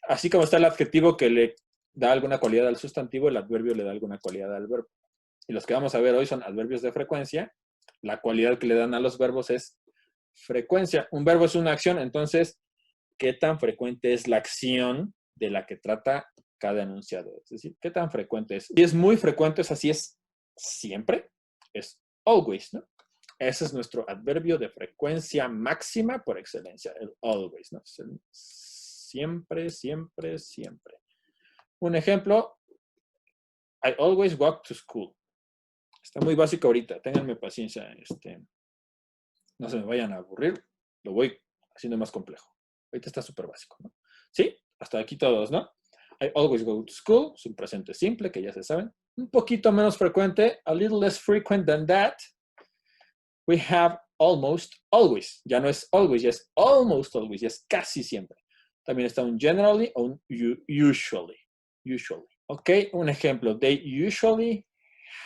Así como está el adjetivo que le da alguna cualidad al sustantivo, el adverbio le da alguna cualidad al verbo. Y los que vamos a ver hoy son adverbios de frecuencia. La cualidad que le dan a los verbos es frecuencia. Un verbo es una acción, entonces, ¿qué tan frecuente es la acción de la que trata cada enunciado? Es decir, ¿qué tan frecuente es? Si es muy frecuente, es así, es siempre, es always, ¿no? Ese es nuestro adverbio de frecuencia máxima por excelencia, el always, ¿no? Siempre, siempre, siempre. Un ejemplo, I always walk to school. Está muy básico ahorita, ténganme paciencia, no se me vayan a aburrir, lo voy haciendo más complejo. Ahorita está súper básico, ¿no? ¿Sí? Hasta aquí todos, ¿no? I always go to school, es un presente simple, que ya se saben. Un poquito menos frecuente, a little less frequent than that. We have almost always. Ya no es always, ya es almost always, ya es casi siempre. También está un generally o un usually. Usually. Ok, un ejemplo. They usually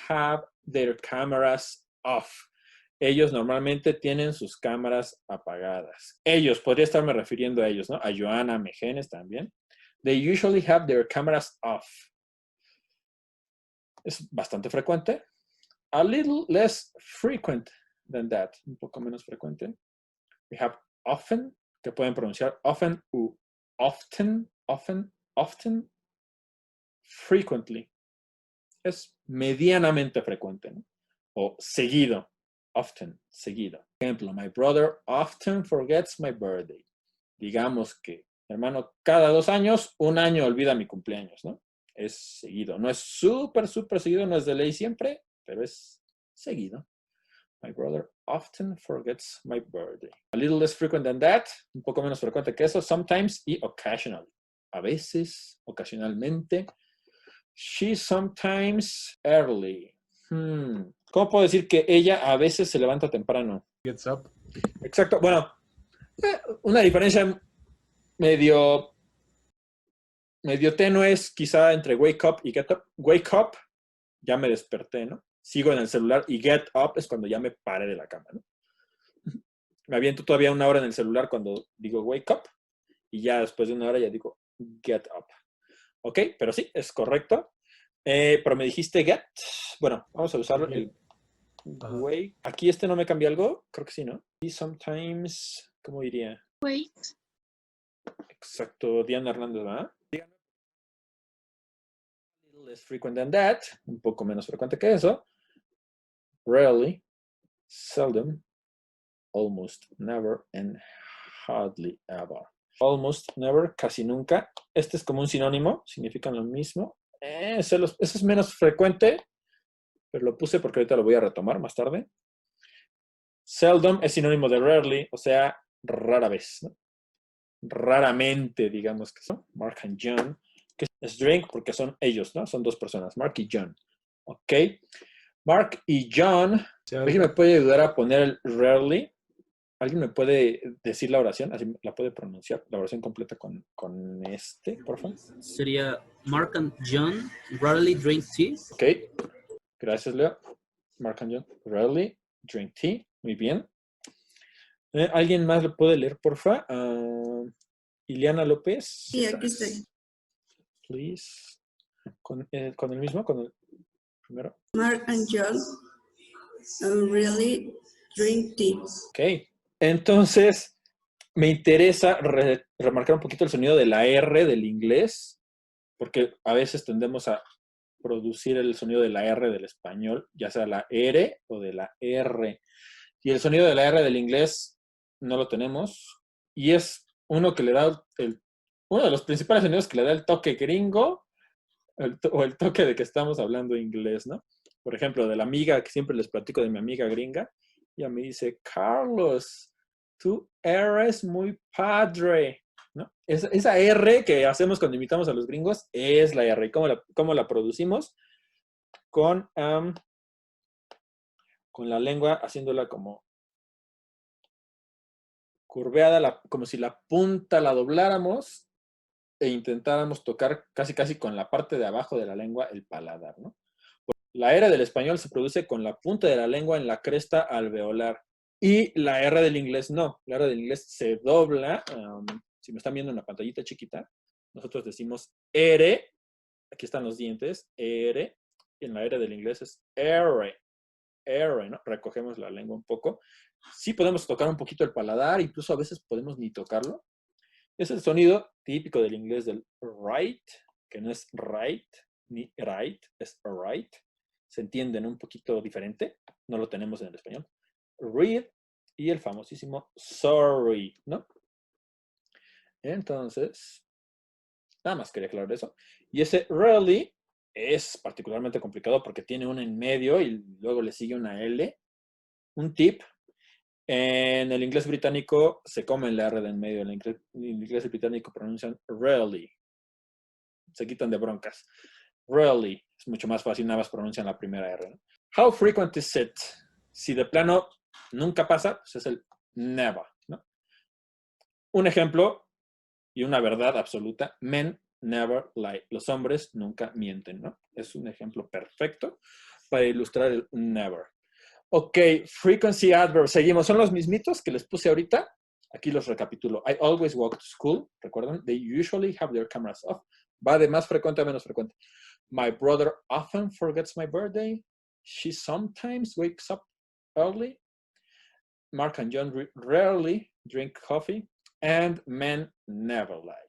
have their cameras off. Ellos normalmente tienen sus cámaras apagadas. Ellos, podría estarme refiriendo a ellos, ¿no? A Joana Mejenes también. They usually have their cameras off. Es bastante frecuente. A little less frequent than that. Un poco menos frecuente. We have often, que pueden pronunciar often u often, often, often, frequently. Es medianamente frecuente, ¿no? O seguido. Often, seguido. Por ejemplo, my brother often forgets my birthday. Digamos que, hermano, cada 2 años, un año olvida mi cumpleaños, ¿no? Es seguido. No es súper, súper seguido, no es de ley siempre, pero es seguido. My brother often forgets my birthday. A little less frequent than that, un poco menos frecuente que eso, sometimes y occasionally. A veces, ocasionalmente. She's sometimes early. ¿Cómo puedo decir que ella a veces se levanta temprano? Gets up. Exacto. Bueno, una diferencia medio tenue es quizá entre wake up y get up. Wake up, ya me desperté, ¿no? Sigo en el celular y get up es cuando ya me paré de la cama, ¿no? Me aviento todavía 1 hora en el celular cuando digo wake up y ya después de 1 hora ya digo get up. ¿Ok? Pero sí, es correcto. Pero me dijiste get. Bueno, vamos a usar el wake. Aquí no me cambia algo. Creo que sí, ¿no? Y sometimes, ¿cómo diría? Wait. Exacto, Diana Hernández, ¿verdad? Less frequent than that. Un poco menos frecuente que eso. Rarely, seldom, almost never, and hardly ever. Almost never, casi nunca. Este es como un sinónimo, significan lo mismo. Ese es menos frecuente, pero lo puse porque ahorita lo voy a retomar más tarde. Seldom es sinónimo de rarely, o sea, rara vez, ¿no? Raramente, digamos que son. Mark and John, que es drink porque son ellos, ¿no? Son 2 personas, Mark y John. ¿Ok? Mark y John. ¿Alguien me puede ayudar a poner el rarely? ¿Alguien me puede decir la oración? Así la puede pronunciar, la oración completa con por favor. Sería Mark and John rarely drink tea. Ok. Gracias, Leo. Mark and John rarely drink tea. Muy bien. ¿Alguien más lo puede leer, porfa? Ileana López. Sí, aquí estoy. Please. ¿Con el mismo? ¿Con el primero? Mark and John really drink tea. Ok. Entonces, me interesa remarcar un poquito el sonido de la R del inglés, porque a veces tendemos a producir el sonido de la R del español, ya sea la R o de la R. Y el sonido de la R del inglés no lo tenemos. Y es uno que le da uno de los principales sonidos que le da el toque gringo o el toque de que estamos hablando inglés, ¿no? Por ejemplo, de la amiga que siempre les platico de mi amiga gringa. Ella me dice, Carlos, tú eres muy padre, ¿no? Esa R que hacemos cuando invitamos a los gringos es la R. ¿Y cómo la producimos? Con la lengua haciéndola como curveada, como si la punta la dobláramos e intentáramos tocar casi casi con la parte de abajo de la lengua el paladar, ¿no? La R del español se produce con la punta de la lengua en la cresta alveolar. Y la R del inglés no. La R del inglés se dobla. Si me están viendo en la pantallita chiquita, nosotros decimos R. Aquí están los dientes, R. Y en la R del inglés es R. R, ¿no? Recogemos la lengua un poco. Sí podemos tocar un poquito el paladar, incluso a veces podemos ni tocarlo. Es el sonido típico del inglés del right, que no es right ni right, es right. Se entienden un poquito diferente, no lo tenemos en el español. Read y el famosísimo sorry, ¿no? Entonces, nada más quería aclarar eso. Y ese really es particularmente complicado porque tiene una en medio y luego le sigue una L. Un tip, en el inglés británico se come la R de en medio. En el inglés británico pronuncian really. Se quitan de broncas. Really. Es mucho más fácil, nada más pronuncian la primera R, ¿no? How frequent is it? Si de plano nunca pasa, pues es el never, ¿no? Un ejemplo y una verdad absoluta. Men never lie. Los hombres nunca mienten, ¿no? Es un ejemplo perfecto para ilustrar el never. Ok, frequency adverbs. Seguimos. Son los mismitos que les puse ahorita. Aquí los recapitulo. I always walk to school. ¿Recuerdan? They usually have their cameras off. Va de más frecuente a menos frecuente. My brother often forgets my birthday. She sometimes wakes up early. Mark and John rarely drink coffee. And men never lie.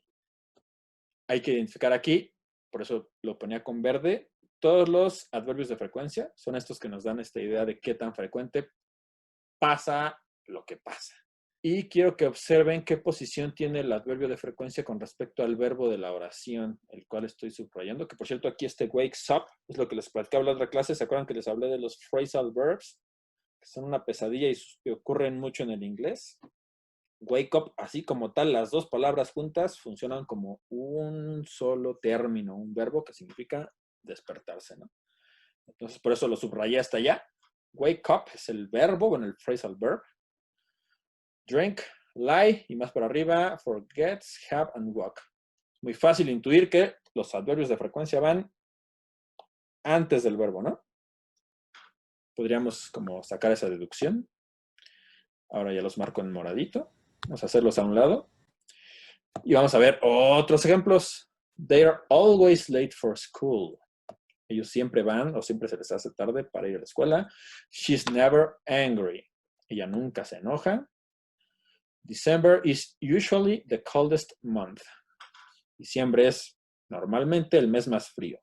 Hay que identificar aquí, por eso lo ponía con verde, todos los adverbios de frecuencia son estos que nos dan esta idea de qué tan frecuente pasa lo que pasa. Y quiero que observen qué posición tiene el adverbio de frecuencia con respecto al verbo de la oración, el cual estoy subrayando, que por cierto aquí este wakes up es lo que les platicaba en la otra clase. ¿Se acuerdan que les hablé de los phrasal verbs? Que son una pesadilla y ocurren mucho en el inglés. Wake up, así como tal, las dos palabras juntas funcionan como un solo término, un verbo que significa despertarse, ¿no? Entonces, por eso lo subrayé hasta allá. Wake up es el verbo, bueno, el phrasal verb. Drink, lie, y más por arriba, forgets, have, and walk. Muy fácil intuir que los adverbios de frecuencia van antes del verbo, ¿no? Podríamos como sacar esa deducción. Ahora ya los marco en moradito. Vamos a hacerlos a un lado. Y vamos a ver otros ejemplos. They are always late for school. Ellos siempre van o siempre se les hace tarde para ir a la escuela. She's never angry. Ella nunca se enoja. December is usually the coldest month. Diciembre es normalmente el mes más frío.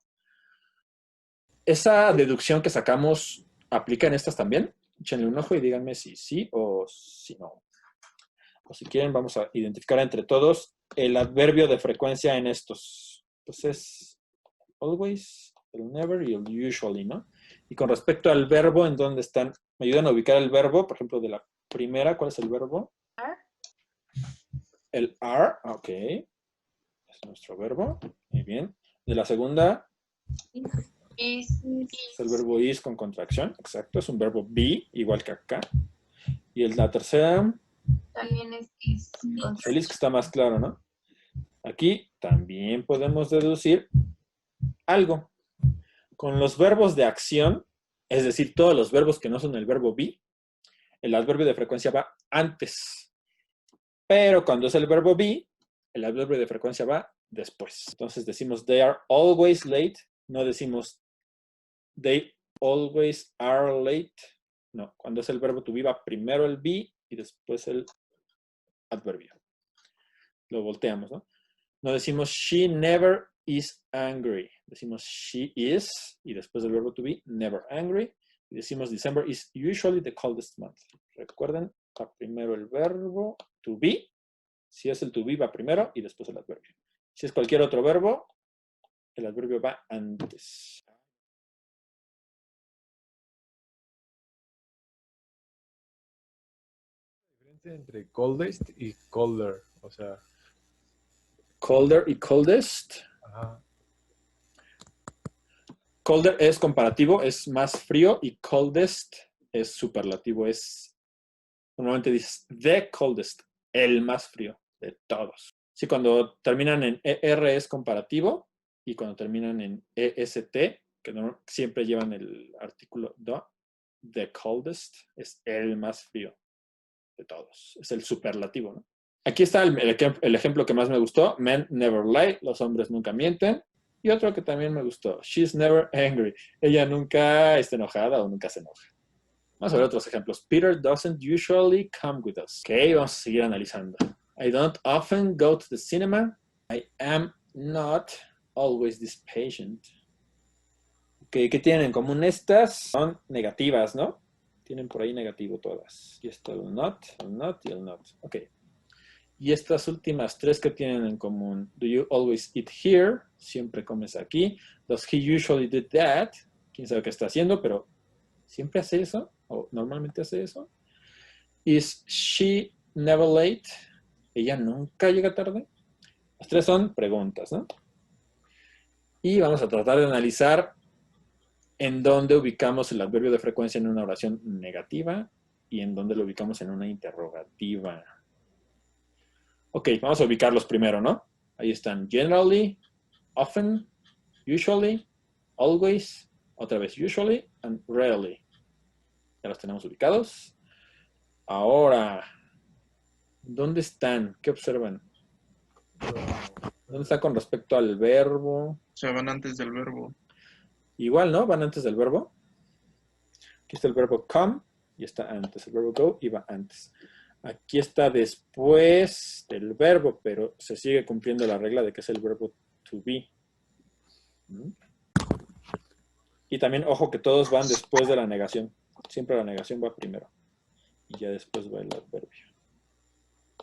Esa deducción que sacamos, ¿aplica en estas también? Échenle un ojo y díganme si sí o si no. O si quieren, vamos a identificar entre todos el adverbio de frecuencia en estos. Entonces, always, el never y el usually, ¿no? Y con respecto al verbo, ¿en dónde están? ¿Me ayudan a ubicar el verbo? Por ejemplo, de la primera, ¿cuál es el verbo? El are, ok. Es nuestro verbo. Muy bien. De la segunda, Es es el verbo is con contracción. Exacto, es un verbo be, igual que acá. Y el, la tercera, también es feliz, que está más claro, ¿no? Aquí también podemos deducir algo. Con los verbos de acción, es decir, todos los verbos que no son el verbo be, el adverbio de frecuencia va antes. Pero cuando es el verbo be, el adverbio de frecuencia va después. Entonces decimos they are always late, no decimos they always are late. No, cuando es el verbo to be va primero el be y después el adverbio. Lo volteamos, ¿no? No decimos she never is angry. Decimos she is y después del verbo to be, never angry. Y decimos December is usually the coldest month. Recuerden, va primero el verbo to be. Si es el to be va primero y después el adverbio. Si es cualquier otro verbo, el adverbio va antes. Diferencia entre coldest y colder, o sea, Colder y coldest. ajá. Colder es comparativo, es más frío, y coldest es superlativo, es normalmente dices the coldest, el más frío de todos. Sí, cuando terminan en ER es comparativo, y cuando terminan en EST, que no, siempre llevan el artículo the coldest, es el más frío de todos. Es el superlativo, ¿no? Aquí está el ejemplo que más me gustó. Men never lie. Los hombres nunca mienten. Y otro que también me gustó. She's never angry. Ella nunca está enojada o nunca se enoja. Vamos a ver otros ejemplos. Peter doesn't usually come with us. Ok, vamos a seguir analizando. I don't often go to the cinema. I am not always this patient. Ok, ¿qué tienen en común estas? Son negativas, ¿no? Tienen por ahí negativo todas. Y esto el not y el not. Ok. Y estas últimas tres que tienen en común. Do you always eat here? Siempre comes aquí. Does he usually do that? Quién sabe qué está haciendo, pero ¿siempre hace eso? ¿O normalmente hace eso? Is she never late? ¿Ella nunca llega tarde? Las tres son preguntas, ¿no? Y vamos a tratar de analizar en dónde ubicamos el adverbio de frecuencia en una oración negativa y en dónde lo ubicamos en una interrogativa. Ok, vamos a ubicarlos primero, ¿no? Ahí están generally, often, usually, always, otra vez usually, and rarely. Ya los tenemos ubicados. Ahora, ¿dónde están? ¿Qué observan? ¿Dónde está con respecto al verbo? Se van antes del verbo. Igual, ¿no? Van antes del verbo. Aquí está el verbo come y está antes. El verbo go y va antes. Aquí está después del verbo, pero se sigue cumpliendo la regla de que es el verbo to be. Y también, ojo, que todos van después de la negación. Siempre la negación va primero. Y ya después va el adverbio.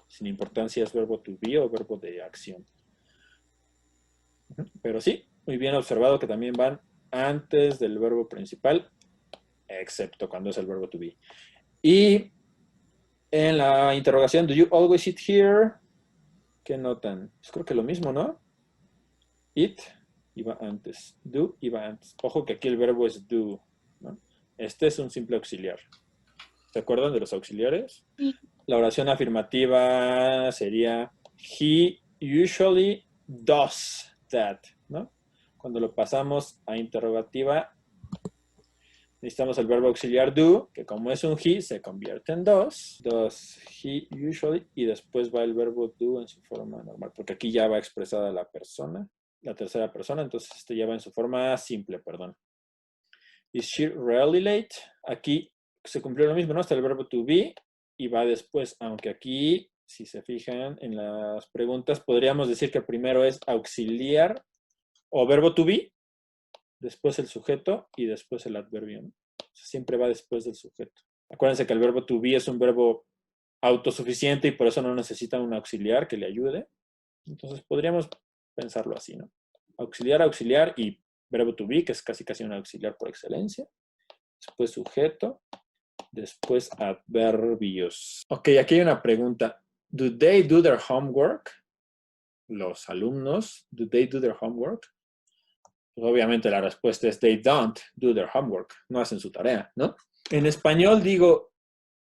Sin importancia es verbo to be o verbo de acción. Pero sí, muy bien observado que también van antes del verbo principal, excepto cuando es el verbo to be. Y en la interrogación, do you always eat here? ¿Qué notan? Pues creo que lo mismo, ¿no? Eat iba antes. Do iba antes. Ojo que aquí el verbo es do, ¿no? Este es un simple auxiliar. ¿Se acuerdan de los auxiliares? Sí. La oración afirmativa sería he usually does that, ¿no? Cuando lo pasamos a interrogativa, necesitamos el verbo auxiliar do, que como es un he, se convierte en does. Does he usually, y después va el verbo do en su forma normal, porque aquí ya va expresada la persona, la tercera persona, entonces este ya va en su forma simple, perdón. Is she rarely late? Aquí se cumplió lo mismo, ¿no? Hasta el verbo to be y va después, aunque aquí, si se fijan en las preguntas, podríamos decir que primero es auxiliar o verbo to be, después el sujeto y después el adverbio, ¿no? O sea, siempre va después del sujeto. Acuérdense que el verbo to be es un verbo autosuficiente y por eso no necesita un auxiliar que le ayude. Entonces podríamos pensarlo así, ¿no? Auxiliar, auxiliar y verbo to be, que es casi un auxiliar por excelencia. Después sujeto. Después adverbios. Ok, aquí hay una pregunta. Do they do their homework? Los alumnos, do they do their homework? Pues obviamente la respuesta es they don't do their homework. No hacen su tarea, ¿no? En español digo,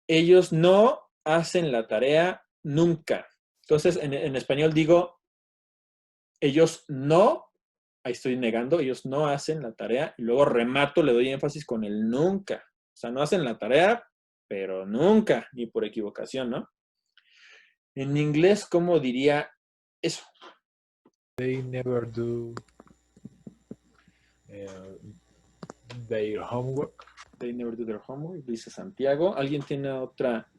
ellos no hacen la tarea nunca. Entonces, en español digo, ellos no, ahí estoy negando, ellos no hacen la tarea. Y luego remato, le doy énfasis con el nunca. O sea, no hacen la tarea, pero nunca, ni por equivocación, ¿no? En inglés, ¿cómo diría eso? They never do their homework. They never do their homework, dice Santiago. ¿Alguien tiene otra?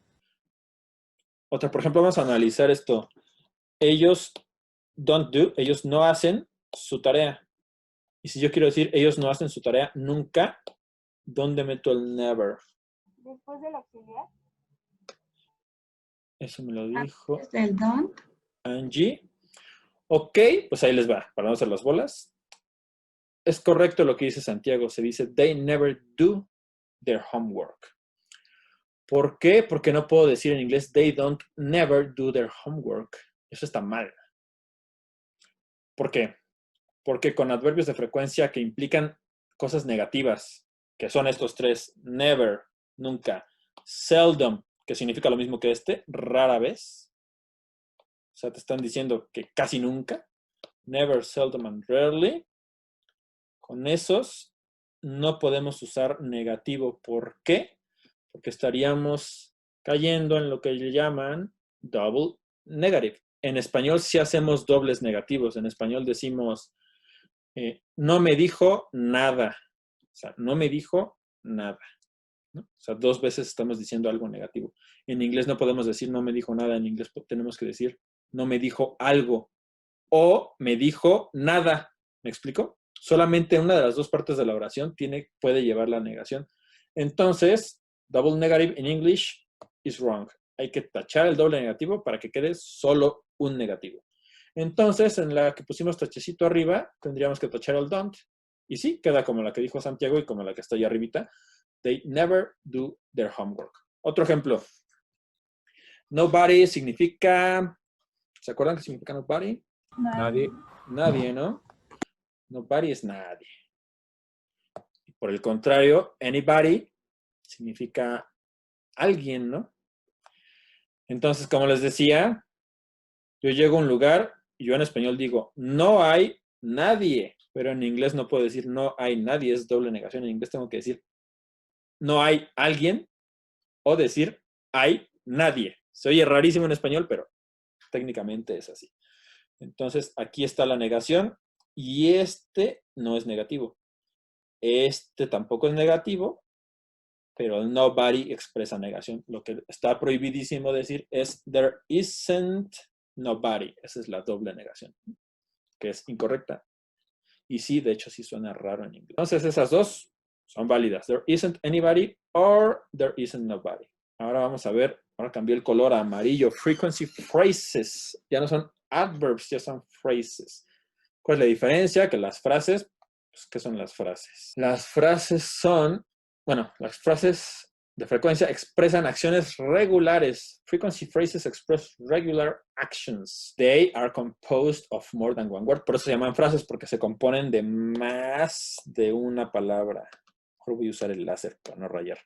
Por ejemplo, vamos a analizar esto. Ellos don't do, ellos no hacen su tarea. Y si yo quiero decir ellos no hacen su tarea nunca, ¿dónde meto el never? Después del auxiliar. Eso me lo dijo Antes del don't. Angie. Ok, pues ahí les va, para no hacer las bolas. Es correcto lo que dice Santiago. Se dice, they never do their homework. ¿Por qué? Porque no puedo decir en inglés, they don't never do their homework. Eso está mal. ¿Por qué? Porque con adverbios de frecuencia que implican cosas negativas, que son estos tres, never, nunca, seldom, que significa lo mismo que este, rara vez. O sea, te están diciendo que casi nunca. Never, seldom, and rarely. Con esos no podemos usar negativo. ¿Por qué? Porque estaríamos cayendo en lo que le llaman double negative. En español sí hacemos dobles negativos. En español decimos, no me dijo nada. O sea, no me dijo nada, ¿no? O sea, 2 veces estamos diciendo algo negativo. En inglés no podemos decir no me dijo nada. En inglés tenemos que decir no me dijo algo o me dijo nada. ¿Me explico? Solamente una de las 2 partes de la oración puede llevar la negación. Entonces, double negative in English is wrong. Hay que tachar el doble negativo para que quede solo un negativo. Entonces, en la que pusimos tachecito arriba, tendríamos que tachar el don't. Y sí, queda como la que dijo Santiago y como la que está ahí arribita. They never do their homework. Otro ejemplo. Nobody significa... ¿Se acuerdan qué significa nobody? Nadie. Nadie, ¿no? Nobody es nadie. Y por el contrario, anybody significa alguien, ¿no? Entonces, como les decía, yo llego a un lugar y yo en español digo, no hay nadie. Pero en inglés no puedo decir no hay nadie, es doble negación. En inglés tengo que decir no hay alguien o decir hay nadie. Se oye rarísimo en español, pero técnicamente es así. Entonces, aquí está la negación y este no es negativo. Este tampoco es negativo, pero el nobody expresa negación. Lo que está prohibidísimo decir es there isn't nobody. Esa es la doble negación, que es incorrecta. Y sí, de hecho, sí suena raro en inglés. Entonces, esas 2 son válidas. There isn't anybody or there isn't nobody. Ahora vamos a ver, ahora cambié el color a amarillo. Frequency phrases. Ya no son adverbs, ya son phrases. ¿Cuál es la diferencia? Que las frases, pues, ¿qué son las frases? Las frases son, bueno, las frases de frecuencia expresan acciones regulares. Frequency phrases express regular actions. They are composed of more than one word. Por eso se llaman frases, porque se componen de más de una palabra. Mejor voy a usar el láser para no rayar.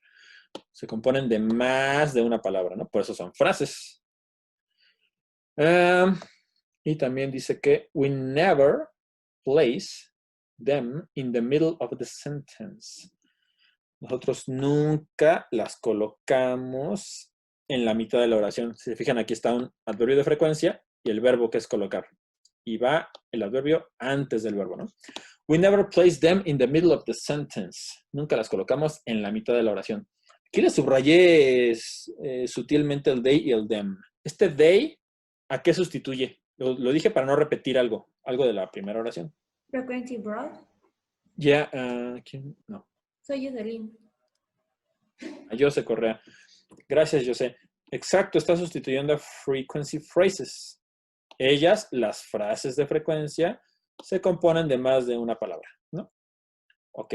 Se componen de más de una palabra, ¿no? Por eso son frases. Y también dice que we never place them in the middle of the sentence. Nosotros nunca las colocamos en la mitad de la oración. Si se fijan, aquí está un adverbio de frecuencia y el verbo que es colocar. Y va el adverbio antes del verbo, ¿no? We never place them in the middle of the sentence. Nunca las colocamos en la mitad de la oración. Aquí le subrayé sutilmente el they y el them. Este they, ¿a qué sustituye? Lo dije para no repetir algo de la primera oración. Frequency broad. Ya, ¿quién? No. Soy Jocelyn. A José Correa. Gracias, José. Exacto, está sustituyendo a frequency phrases. Ellas, las frases de frecuencia, se componen de más de una palabra, ¿no? Ok.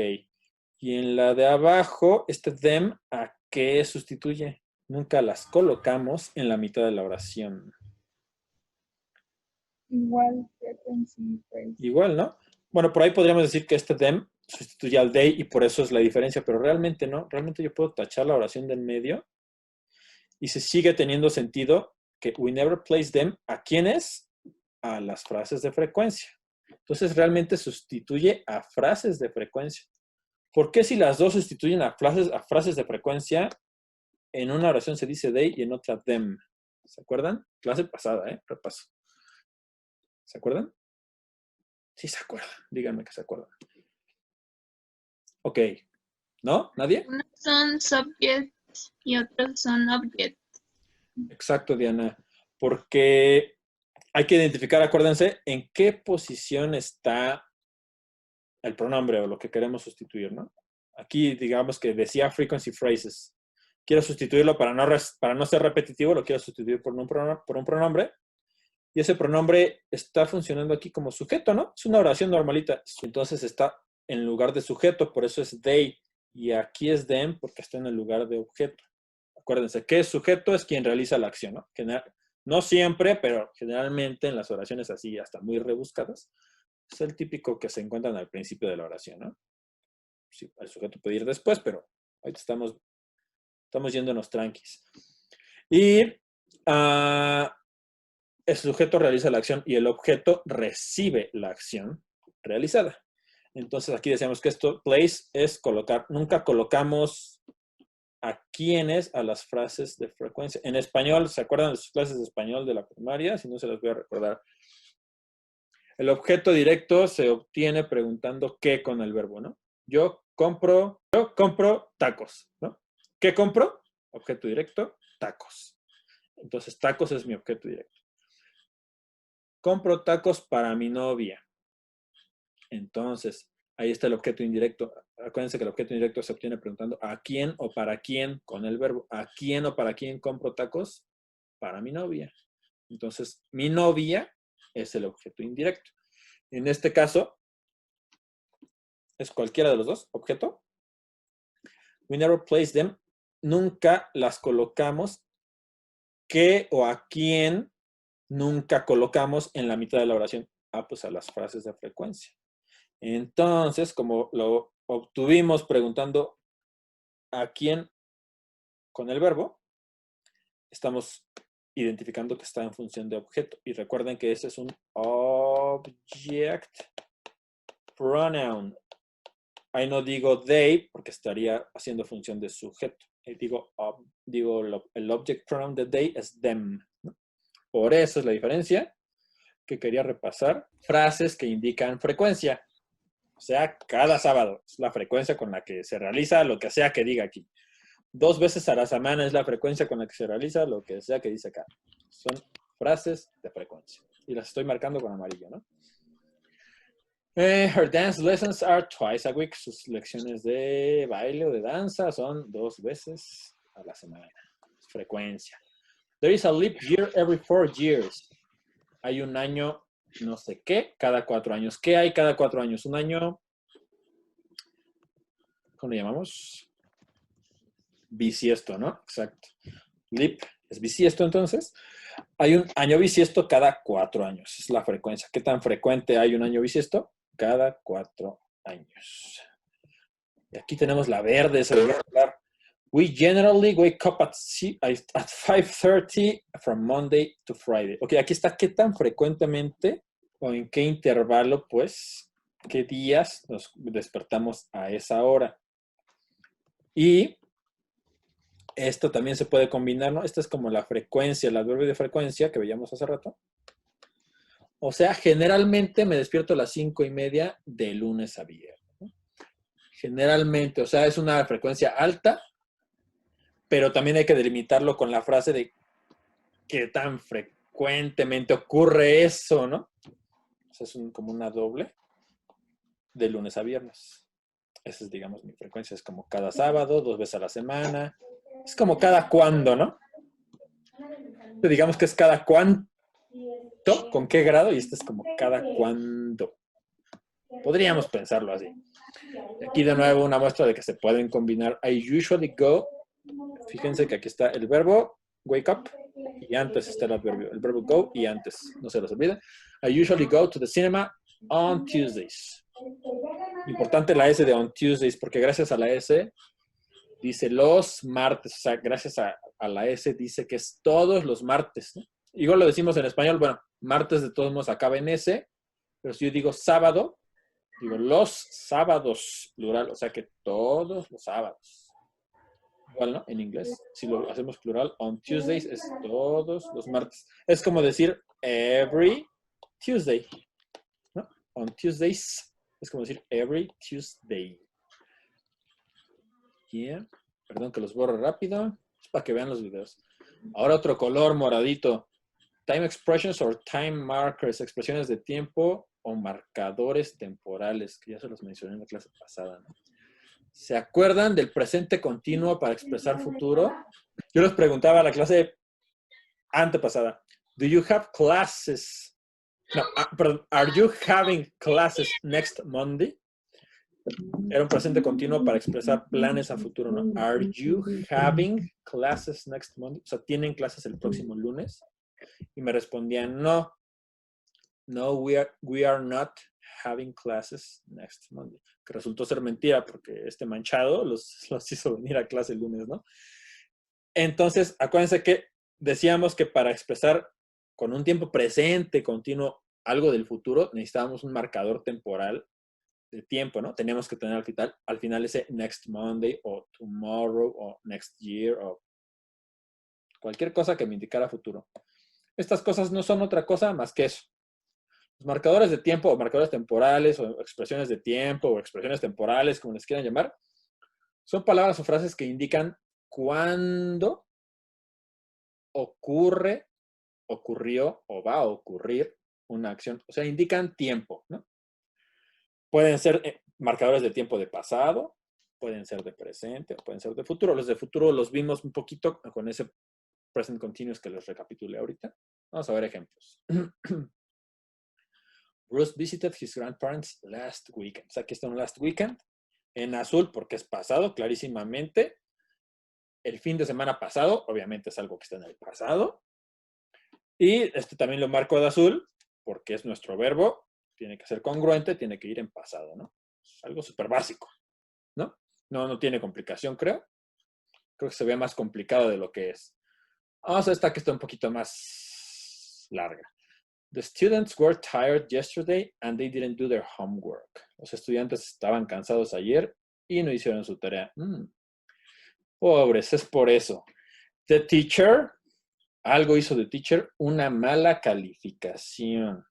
Y en la de abajo, este them, ¿a qué sustituye? Nunca las colocamos en la mitad de la oración. Igual, frequency phrase. Igual, ¿no? Bueno, por ahí podríamos decir que este them sustituye al they y por eso es la diferencia, pero realmente no. Realmente yo puedo tachar la oración del medio y se sigue teniendo sentido que we never place them. ¿A quiénes? A las frases de frecuencia. Entonces realmente sustituye a frases de frecuencia. ¿Por qué si las 2 sustituyen a frases de frecuencia, en una oración se dice they y en otra them? ¿Se acuerdan? Clase pasada, repaso. ¿Se acuerdan? Sí se acuerdan. Díganme que se acuerdan. Ok. ¿No? ¿Nadie? Unos son subject y otros son object. Exacto, Diana. Porque hay que identificar, acuérdense, en qué posición está el pronombre o lo que queremos sustituir, ¿no? Aquí, digamos que decía frequency phrases. Quiero sustituirlo para no ser repetitivo, lo quiero sustituir por un pronombre. Y ese pronombre está funcionando aquí como sujeto, ¿no? Es una oración normalita. Entonces está en lugar de sujeto, por eso es they. Y aquí es them porque está en el lugar de objeto. Acuérdense que sujeto es quien realiza la acción, ¿no? No siempre, pero generalmente en las oraciones así, hasta muy rebuscadas, es el típico que se encuentran al principio de la oración, ¿no? Sí, el sujeto puede ir después, pero ahorita estamos yéndonos tranquis. Y el sujeto realiza la acción y el objeto recibe la acción realizada. Entonces aquí decíamos que esto, place, es colocar. Nunca colocamos a quiénes a las frases de frecuencia. En español, ¿se acuerdan de sus clases de español de la primaria? Si no, se las voy a recordar. El objeto directo se obtiene preguntando qué con el verbo, ¿no? Yo compro tacos, ¿no? ¿Qué compro? Objeto directo, tacos. Entonces, tacos es mi objeto directo. Compro tacos para mi novia. Entonces, ahí está el objeto indirecto. Acuérdense que el objeto indirecto se obtiene preguntando a quién o para quién con el verbo. ¿A quién o para quién compro tacos? Para mi novia. Entonces, mi novia es el objeto indirecto. En este caso, es cualquiera de los dos, objeto. We never place them. Nunca las colocamos. ¿Qué o a quién nunca colocamos en la mitad de la oración? Ah, pues a las frases de frecuencia. Entonces, como lo obtuvimos preguntando a quién con el verbo, estamos identificando que está en función de objeto. Y recuerden que ese es un object pronoun. Ahí no digo they porque estaría haciendo función de sujeto. Digo el object pronoun de they es them, ¿no? Por eso es la diferencia que quería repasar. Frases que indican frecuencia. O sea, cada sábado es la frecuencia con la que se realiza lo que sea que diga aquí. 2 veces a la semana es la frecuencia con la que se realiza lo que sea que dice acá. Son frases de frecuencia. Y las estoy marcando con amarillo, ¿no? Her dance lessons are twice a week. Sus lecciones de baile o de danza son 2 veces a la semana. Frecuencia. There is a leap year every 4 years. Hay un año no sé qué cada 4 años. ¿Qué hay cada 4 años? Un año, ¿cómo le llamamos? Bisiesto, ¿no? Exacto. Leap es bisiesto, entonces. Hay un año bisiesto cada 4 años. Es la frecuencia. ¿Qué tan frecuente hay un año bisiesto? Cada 4 años. Y aquí tenemos la verde, se lo voy a hablar. We generally wake up at 5:30 from Monday to Friday. Ok, aquí está qué tan frecuentemente o en qué intervalo, pues, qué días nos despertamos a esa hora. Y esto también se puede combinar, ¿no? Esta es como la frecuencia, el adverbio de frecuencia que veíamos hace rato. O sea, generalmente me despierto a las 5:30 de lunes a viernes, ¿no? Generalmente, o sea, es una frecuencia alta, pero también hay que delimitarlo con la frase de qué tan frecuentemente ocurre eso, ¿no? O sea, es como una doble de lunes a viernes. Esa es, digamos, mi frecuencia. Es como cada sábado, 2 veces a la semana. Es como cada cuándo, ¿no? Digamos que es cada cuánto, con qué grado, y este es como cada cuándo. Podríamos pensarlo así. Aquí de nuevo una muestra de que se pueden combinar. I usually go. Fíjense que aquí está el verbo wake up y antes está el adverbio. El verbo go y antes. No se los olviden. I usually go to the cinema on Tuesdays. Importante la S de on Tuesdays porque gracias a la S dice los martes. O sea, gracias a la S dice que es todos los martes, ¿no? Igual lo decimos en español. Bueno, martes de todos modos acaba en S. Pero si yo digo sábado, digo los sábados, plural. O sea que todos los sábados. Igual, ¿no? En inglés, si lo hacemos plural, on Tuesdays es todos los martes. Es como decir every Tuesday, ¿no? On Tuesdays es como decir every Tuesday. Yeah. Perdón que los borro rápido. Es para que vean los videos. Ahora otro color moradito. Time expressions or time markers. Expresiones de tiempo o marcadores temporales, que ya se los mencioné en la clase pasada, ¿no? ¿Se acuerdan del presente continuo para expresar futuro? Yo les preguntaba a la clase antepasada, ¿do you have classes? No, perdón, ¿are you having classes next Monday? Era un presente continuo para expresar planes a futuro, ¿no? ¿Are you having classes next Monday? O sea, ¿tienen clases el próximo lunes? Y me respondían, no. No, we are not having classes next Monday. Que resultó ser mentira porque este manchado los hizo venir a clase el lunes, ¿no? Entonces, acuérdense que decíamos que para expresar con un tiempo presente continuo algo del futuro, necesitábamos un marcador temporal de tiempo, ¿no? Tenemos que tener al final ese next Monday o tomorrow o next year o cualquier cosa que me indicara futuro. Estas cosas no son otra cosa más que eso. Los marcadores de tiempo o marcadores temporales o expresiones de tiempo o expresiones temporales, como les quieran llamar, son palabras o frases que indican cuándo ocurre, ocurrió o va a ocurrir una acción. O sea, indican tiempo, ¿no? Pueden ser marcadores de tiempo de pasado, pueden ser de presente, o pueden ser de futuro. Los de futuro los vimos un poquito con ese present continuous que les recapitulé ahorita. Vamos a ver ejemplos. Bruce visited his grandparents last weekend. O sea, aquí está un last weekend. En azul, porque es pasado, clarísimamente. El fin de semana pasado, obviamente es algo que está en el pasado. Y este también lo marco de azul, porque es nuestro verbo. Tiene que ser congruente, tiene que ir en pasado, ¿no? Es algo súper básico, ¿no? No tiene complicación, creo. Creo que se ve más complicado de lo que es. Vamos a esta que está un poquito más larga. The students were tired yesterday and they didn't do their homework. Los estudiantes estaban cansados ayer y no hicieron su tarea. Pobres, es por eso. The teacher, algo hizo the teacher, una mala calificación.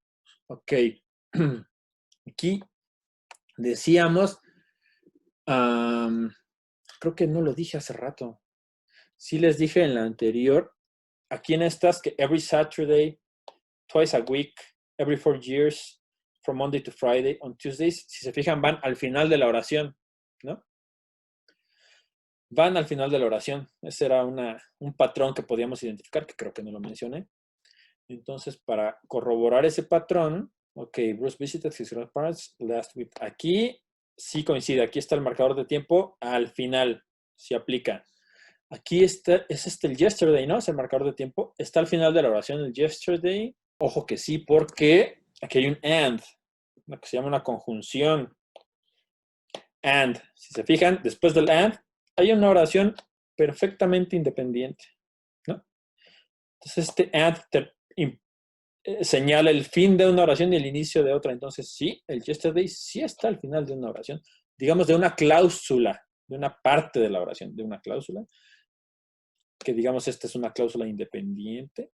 Ok. Aquí decíamos, creo que no lo dije hace rato. Sí les dije en la anterior, aquí en estas, que every Saturday, twice a week, every 4 years, from Monday to Friday, on Tuesdays, si se fijan, van al final de la oración, ¿no? Van al final de la oración. Ese era un patrón que podíamos identificar, que creo que no lo mencioné. Entonces, para corroborar ese patrón, ok, Bruce visited his grandparents last week. Aquí sí coincide, aquí está el marcador de tiempo al final, si aplica. Aquí está, es el yesterday, ¿no? Es el marcador de tiempo. Está al final de la oración el yesterday. Ojo que sí, porque aquí hay un and, lo que se llama una conjunción. And, si se fijan, después del and, hay una oración perfectamente independiente, ¿no? Entonces, este and señala el fin de una oración y el inicio de otra. Entonces, sí, el yesterday sí está al final de una oración. Digamos, de una cláusula, de una parte de la oración, de una cláusula. Que digamos, esta es una cláusula independiente.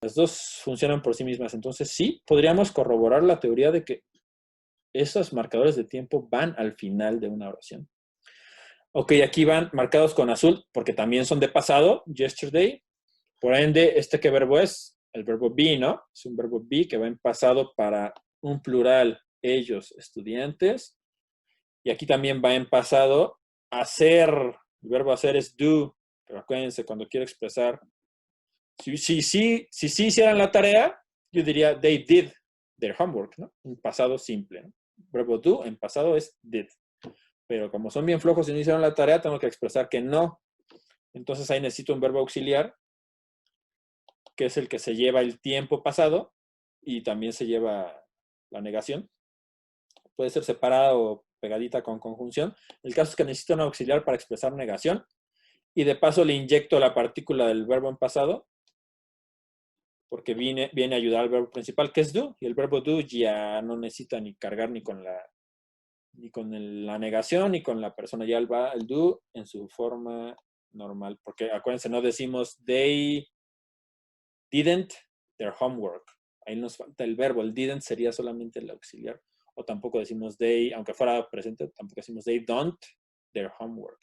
Las dos funcionan por sí mismas. Entonces, sí, podríamos corroborar la teoría de que esos marcadores de tiempo van al final de una oración. Ok, aquí van marcados con azul porque también son de pasado, yesterday. Por ende, ¿qué verbo es? El verbo be, ¿no? Es un verbo be que va en pasado para un plural, ellos, estudiantes. Y aquí también va en pasado, hacer. El verbo hacer es do. Pero acuérdense, cuando quiero expresar, si hicieran la tarea, yo diría, they did their homework, ¿no? En pasado simple, ¿no? Verbo do en pasado es did. Pero como son bien flojos y no hicieron la tarea, tengo que expresar que no. Entonces ahí necesito un verbo auxiliar, que es el que se lleva el tiempo pasado y también se lleva la negación. Puede ser separada o pegadita con conjunción. El caso es que necesito un auxiliar para expresar negación. Y de paso le inyecto la partícula del verbo en pasado, porque viene a ayudar al verbo principal, que es do. Y el verbo do ya no necesita ni cargar ni con la negación, ni con la persona. Ya va el do en su forma normal. Porque acuérdense, no decimos they didn't their homework. Ahí nos falta el verbo. El didn't sería solamente el auxiliar. O tampoco decimos they, aunque fuera presente, tampoco decimos they don't their homework.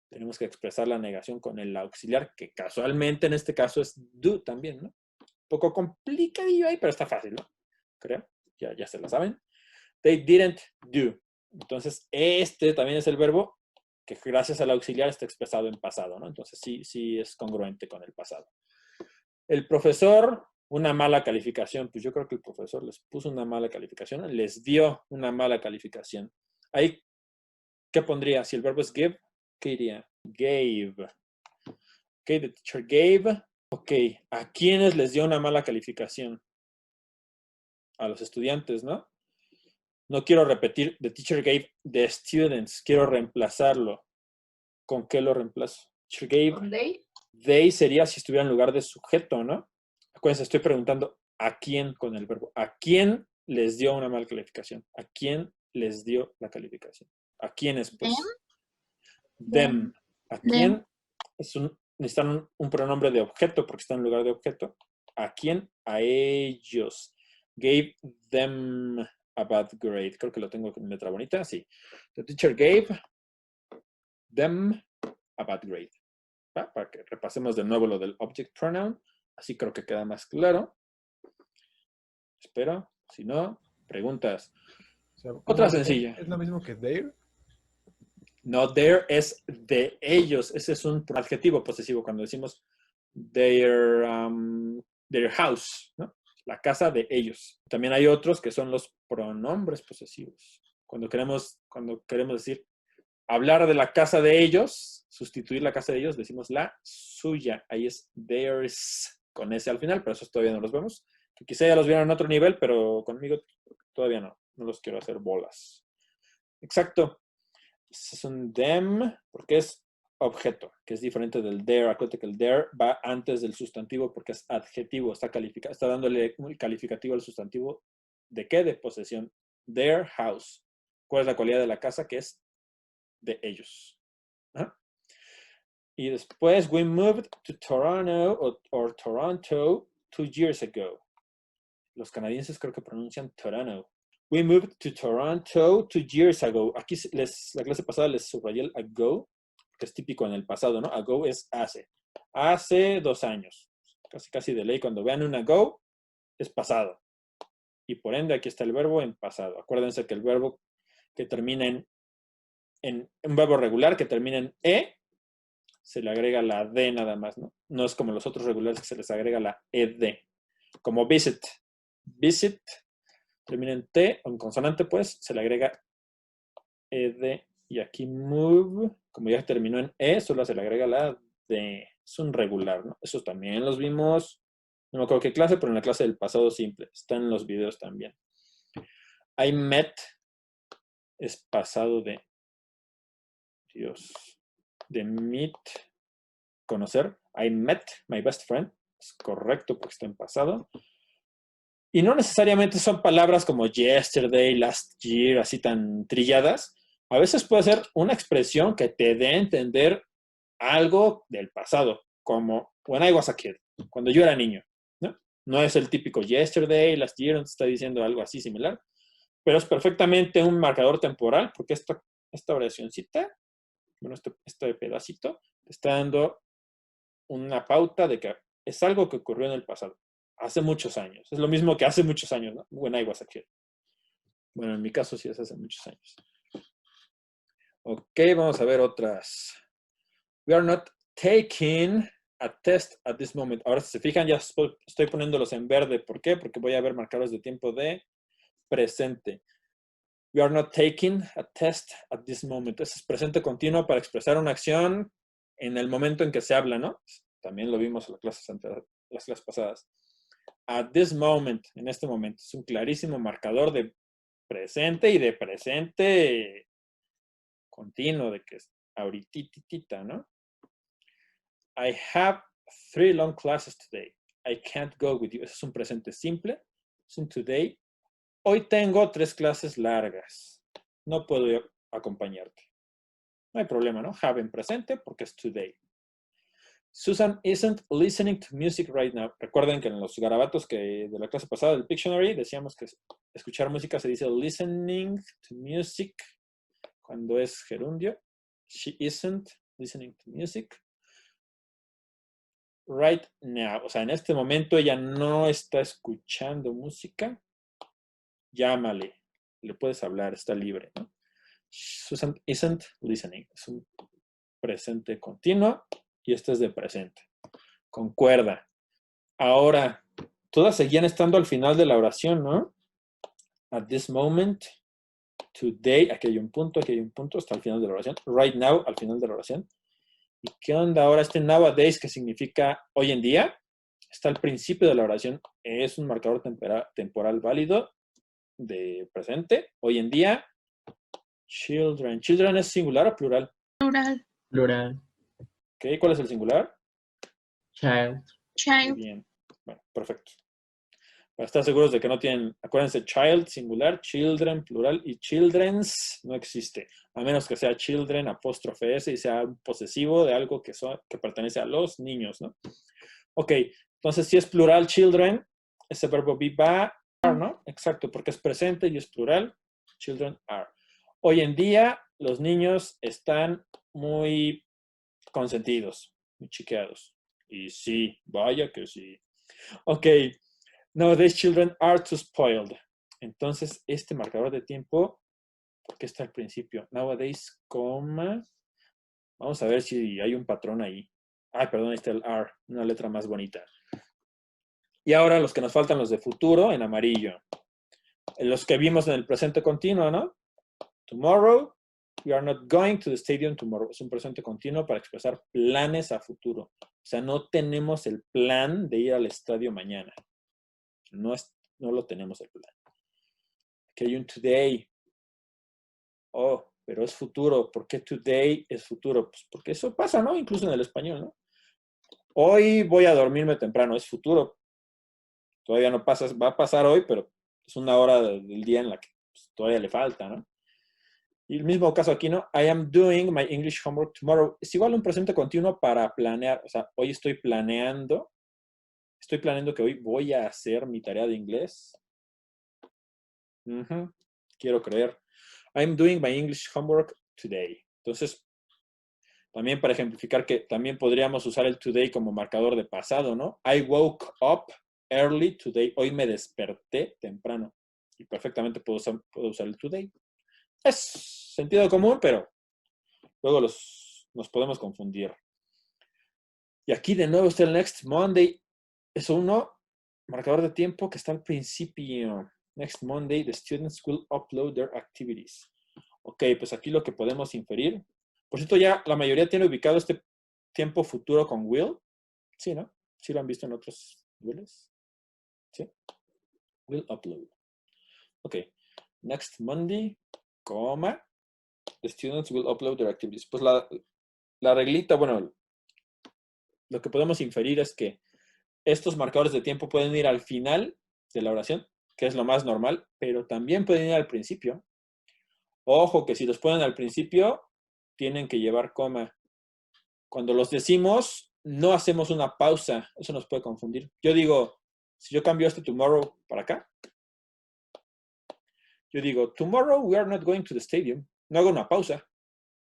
Tenemos que expresar la negación con el auxiliar, que casualmente en este caso es do también, ¿no? Un poco complicadillo ahí, pero está fácil, ¿no? Creo, ya se lo saben. They didn't do. Entonces, este también es el verbo que gracias al auxiliar está expresado en pasado, ¿no? Entonces, sí es congruente con el pasado. El profesor, una mala calificación. Pues yo creo que el profesor les puso una mala calificación, les dio una mala calificación. Ahí, ¿qué pondría? Si el verbo es give, ¿qué iría? Gave. Ok, the teacher gave. Ok, ¿a quiénes les dio una mala calificación? A los estudiantes, ¿no? No quiero repetir the teacher gave the students. Quiero reemplazarlo. ¿Con qué lo reemplazo? Teacher gave. ¿Con they? They sería si estuviera en lugar de sujeto, ¿no? Acuérdense, estoy preguntando ¿a quién con el verbo? ¿A quién les dio una mala calificación? ¿A quién les dio la calificación? ¿A quiénes? Pues, Them. them. ¿A quién? Necesitan un pronombre de objeto porque está en lugar de objeto. ¿A quién? A ellos. Gave them a bad grade. Creo que lo tengo en letra bonita. Sí. The teacher gave them a bad grade. ¿Va? Para que repasemos de nuevo lo del object pronoun. Así creo que queda más claro. Espero. Si no, preguntas. O sea, Otra ¿cómo sencilla. ¿Es lo mismo que there? No, their es de ellos. Ese es un adjetivo posesivo cuando decimos their house, ¿no? La casa de ellos. También hay otros que son los pronombres posesivos. Cuando queremos decir hablar de la casa de ellos, sustituir la casa de ellos, decimos la suya. Ahí es theirs con ese al final, pero esos todavía no los vemos. Que quizá ya los vieron en otro nivel, pero conmigo todavía no. No los quiero hacer bolas. Exacto. Es un them porque es objeto, que es diferente del there. Acuérdate que el there va antes del sustantivo porque es adjetivo, está dándole un calificativo al sustantivo. ¿De qué? De posesión. Their house. ¿Cuál es la cualidad de la casa? Que es de ellos. ¿Ah? Y después, we moved to Toronto or Toronto 2 years ago. Los canadienses creo que pronuncian Toronto. We moved to Toronto 2 years ago. Aquí la clase pasada les subrayé el ago, que es típico en el pasado, ¿no? Ago es hace. Hace 2 años. Casi de ley. Cuando vean un ago, es pasado. Y por ende, aquí está el verbo en pasado. Acuérdense que el verbo que termina en un verbo regular que termina en e, se le agrega la d nada más, ¿no? No es como los otros regulares que se les agrega la ed. Como visit. Visit termina en T, o en consonante, pues, se le agrega ed. Y aquí move, como ya terminó en E, solo se le agrega la D. Es un regular, ¿no? Esos también los vimos, no me acuerdo qué clase, pero en la clase del pasado simple. Está en los videos también. I met es pasado de, Dios, de meet, conocer. I met my best friend. Es correcto porque está en pasado. Y no necesariamente son palabras como yesterday, last year, así tan trilladas. A veces puede ser una expresión que te dé a entender algo del pasado, como when I was a kid, cuando yo era niño, ¿no? No es el típico yesterday, last year, no te está diciendo algo así similar, pero es perfectamente un marcador temporal, porque esta oracioncita, bueno, este pedacito, te está dando una pauta de que es algo que ocurrió en el pasado. Hace muchos años. Es lo mismo que hace muchos años, ¿no? When I was a kid. Bueno, en mi caso sí es hace muchos años. Ok, vamos a ver otras. We are not taking a test at this moment. Ahora, si se fijan, ya estoy poniéndolos en verde. ¿Por qué? Porque voy a ver marcadores de tiempo de presente. We are not taking a test at this moment. Ese es presente continuo para expresar una acción en el momento en que se habla, ¿no? También lo vimos en las clases pasadas. At this moment, en este momento. Es un clarísimo marcador de presente y de presente continuo, de que es ahorita, ¿no? I have 3 long classes today. I can't go with you. Ese es un presente simple. Es un today. Hoy tengo 3 clases largas. No puedo acompañarte. No hay problema, ¿no? Have en presente porque es today. Susan isn't listening to music right now. Recuerden que en los garabatos de la clase pasada del Pictionary decíamos que escuchar música se dice listening to music cuando es gerundio. She isn't listening to music right now. O sea, en este momento ella no está escuchando música. Llámale. Le puedes hablar, está libre, ¿no? Susan isn't listening. Es un presente continuo. Y este es de presente. Concuerda. Ahora, todas seguían estando al final de la oración, ¿no? At this moment, today, aquí hay un punto, hasta el final de la oración. Right now, al final de la oración. ¿Y qué onda ahora este nowadays que significa hoy en día? Está al principio de la oración. Es un marcador temporal válido de presente. Hoy en día, children. ¿Children es singular o plural? Plural. Plural. ¿Ok? ¿Cuál es el singular? Child. Muy Child. bien. Bueno, perfecto. Para estar seguros de que no tienen, acuérdense, child, singular, children, plural, y children's no existe. A menos que sea children, apóstrofe S, y sea un posesivo de algo que pertenece a los niños, ¿no? Ok, entonces si es plural, children, ese verbo be va, are, ¿no? Exacto, porque es presente y es plural, children are. Hoy en día, los niños están muy consentidos, muy chiqueados. Y sí, vaya que sí. Ok, nowadays children are too spoiled. Entonces, este marcador de tiempo, ¿por qué está al principio? Nowadays, coma. Vamos a ver si hay un patrón ahí. Ay, perdón, ahí está el are, una letra más bonita. Y ahora los que nos faltan, los de futuro, en amarillo. Los que vimos en el presente continuo, ¿no? Tomorrow, we are not going to the stadium tomorrow. Es un presente continuo para expresar planes a futuro. O sea, no tenemos el plan de ir al estadio mañana. No lo tenemos el plan. Aquí hay un today. Oh, pero es futuro. ¿Por qué today es futuro? Pues porque eso pasa, ¿no? Incluso en el español, ¿no? Hoy voy a dormirme temprano. Es futuro. Todavía no pasa, va a pasar hoy, pero es una hora del día en la que pues, todavía le falta, ¿no? Y el mismo caso aquí, ¿no? I am doing my English homework tomorrow. Es igual un presente continuo para planear. O sea, hoy estoy planeando que hoy voy a hacer mi tarea de inglés. Quiero creer. I'm doing my English homework today. Entonces, también para ejemplificar que también podríamos usar el today como marcador de pasado, ¿no? I woke up early today. Hoy me desperté temprano. Y perfectamente puedo usar el today. Es sentido común, pero luego nos podemos confundir. Y aquí de nuevo está el next Monday. Es uno, marcador de tiempo que está al principio. Next Monday, the students will upload their activities. Ok, pues aquí lo que podemos inferir. Por cierto, ya la mayoría tiene ubicado este tiempo futuro con will. Sí, ¿no? ¿Sí lo han visto en otros niveles? Sí. Will upload. Ok. Next Monday, coma. The students will upload their activities. Pues la reglita, bueno, lo que podemos inferir es que estos marcadores de tiempo pueden ir al final de la oración, que es lo más normal, pero también pueden ir al principio. Ojo, que si los ponen al principio, tienen que llevar coma. Cuando los decimos, no hacemos una pausa. Eso nos puede confundir. Yo digo, si yo cambio este tomorrow para acá, yo digo, tomorrow we are not going to the stadium. No hago una pausa.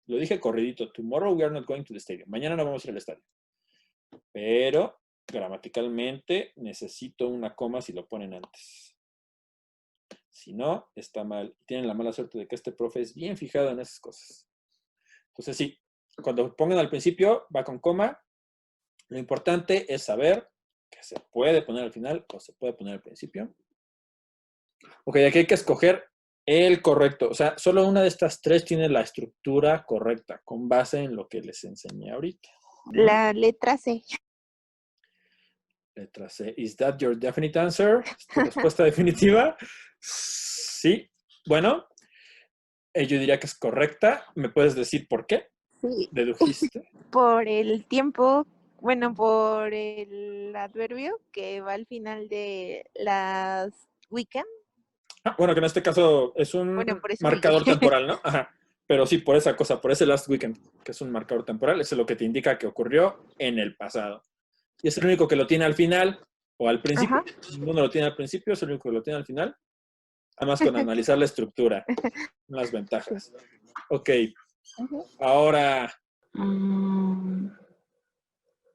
Lo dije corridito. Tomorrow we are not going to the stadium. Mañana no vamos a ir al estadio. Pero gramaticalmente necesito una coma si lo ponen antes. Si no, está mal. Tienen la mala suerte de que este profe es bien fijado en esas cosas. Entonces sí, cuando pongan al principio, va con coma. Lo importante es saber que se puede poner al final o se puede poner al principio. Ok, aquí hay que escoger el correcto. O sea, solo una de estas tres tiene la estructura correcta, con base en lo que les enseñé ahorita. La letra C. Letra C. ¿Is that your definite answer? ¿Es tu respuesta definitiva? Sí. Bueno, yo diría que es correcta. ¿Me puedes decir por qué? Sí. ¿Dedujiste? Por el tiempo, bueno, por el adverbio que va al final de las weekend. Bueno, que en este caso es un Por eso marcador temporal, ¿no? Ajá. Pero sí, por esa cosa, por ese last weekend, que es un marcador temporal, eso es lo que te indica que ocurrió en el pasado. Y es el único que lo tiene al final o al principio. Ajá. Ninguno lo tiene al principio, es el único que lo tiene al final. Además, con analizar la estructura, las ventajas. Ok. Ahora.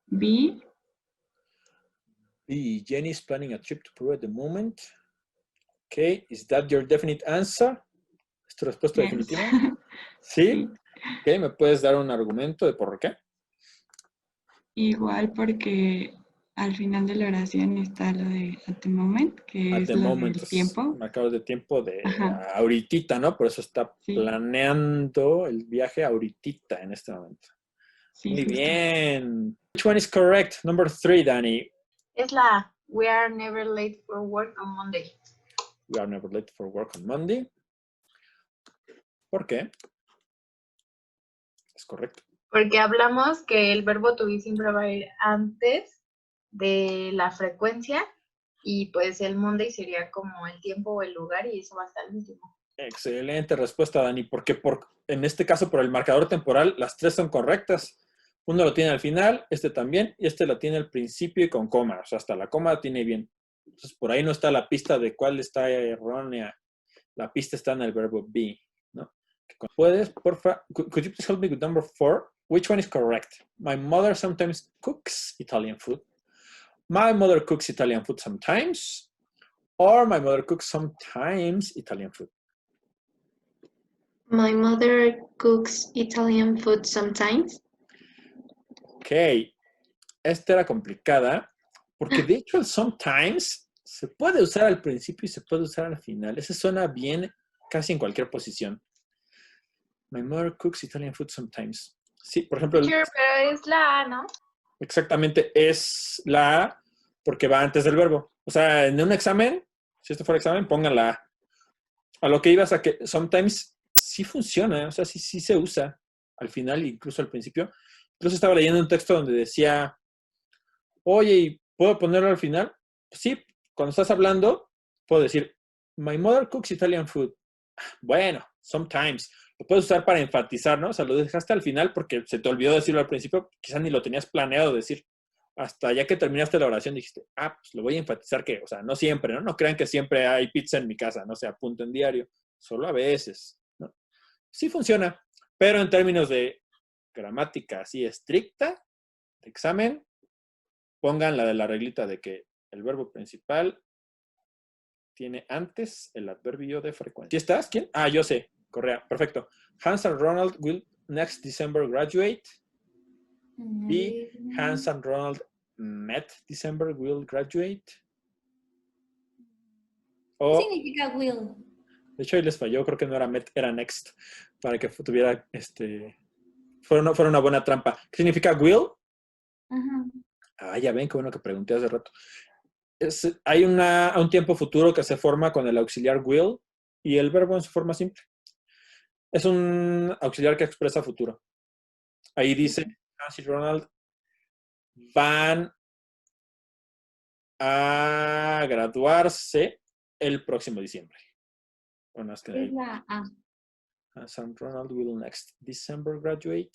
B. B. Jenny is planning a trip to Peru at the moment. Ok. Is that your definite answer? ¿Es tu respuesta definitiva? ¿Sí? Ok. ¿Me puedes dar un argumento de por qué? Igual porque al final de la oración está lo de at the moment, que At es the lo moment, del tiempo. marcador de tiempo de Ajá. ahorita, ¿no? Por eso está Sí. planeando el viaje ahorita en este momento. Sí, Muy justo. bien. Which one is correct? Number 3, Dani. Es la we are never late for work on Monday. We are never late for work on Monday. ¿Por qué? Es correcto. Porque hablamos que el verbo to be siempre va a ir antes de la frecuencia Y pues el Monday sería como el tiempo o el lugar y eso va hasta el último. Excelente respuesta, Dani, porque en este caso por el marcador temporal las tres son correctas. Uno lo tiene al final, este también, y este lo tiene al principio y con coma. O sea, hasta la coma la tiene bien. Entonces, por ahí no está la pista de cuál está errónea. La pista está en el verbo be, ¿no? ¿Puedes, porfa? Could you please help me with number 4? Which one is correct? My mother sometimes cooks Italian food. My mother cooks Italian food sometimes. Or my mother cooks sometimes Italian food. My mother cooks Italian food sometimes. Ok. Esta era complicada porque de hecho el sometimes se puede usar al principio y se puede usar al final. Ese suena bien casi en cualquier posición. My mother cooks Italian food sometimes. Sí, por ejemplo, Sure, pero es la A, ¿no? exactamente es la A porque va antes del verbo. O sea, en un examen, si esto fuera examen, pongan la A. A lo que ibas a que sometimes sí funciona, o sea, sí se usa al final e incluso al principio. Incluso estaba leyendo un texto donde decía, oye, ¿y puedo ponerlo al final? Pues sí, cuando estás hablando, puedo decir, my mother cooks Italian food. Bueno, sometimes. Lo puedes usar para enfatizar, ¿no? O sea, lo dejaste al final porque se te olvidó decirlo al principio, quizás ni lo tenías planeado decir. Hasta ya que terminaste la oración dijiste, pues lo voy a enfatizar que, o sea, no siempre, ¿no? No crean que siempre hay pizza en mi casa, no se apunta en diario, solo a veces, ¿no? Sí funciona, pero en términos de gramática así estricta, de examen, pongan la de la reglita de que el verbo principal tiene antes el adverbio de frecuencia. ¿Sí estás? ¿Quién? Yo sé. Correa. Perfecto. Hans and Ronald will next December graduate. B. Hans and Ronald met December will graduate. ¿Qué significa will? De hecho, ahí les falló. Creo que no era met, era next. Para que tuviera, fuera una buena trampa. ¿Qué significa will? Ya ven, qué bueno que pregunté hace rato. Hay un tiempo futuro que se forma con el auxiliar will y el verbo en su forma simple. Es un auxiliar que expresa futuro. Ahí dice, Hans y Ronald van a graduarse el próximo diciembre. Bueno, es que Es la A. Hans and Ronald will next December graduate.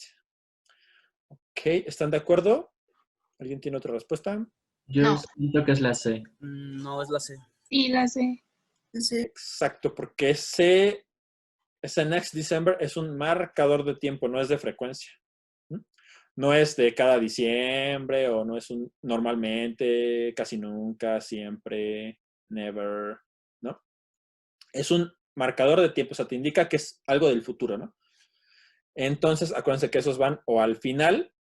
Ok, ¿están de acuerdo? ¿Alguien tiene otra respuesta? Yo No. siento que es la C. No, es la C. Y la C. Sí. Exacto, porque ese next December es un marcador de tiempo, no es de frecuencia. No es de cada diciembre o no es un normalmente, casi nunca, siempre, never, ¿no? Es un marcador de tiempo, o sea, te indica que es algo del futuro, ¿no? Entonces, acuérdense que esos van o al final,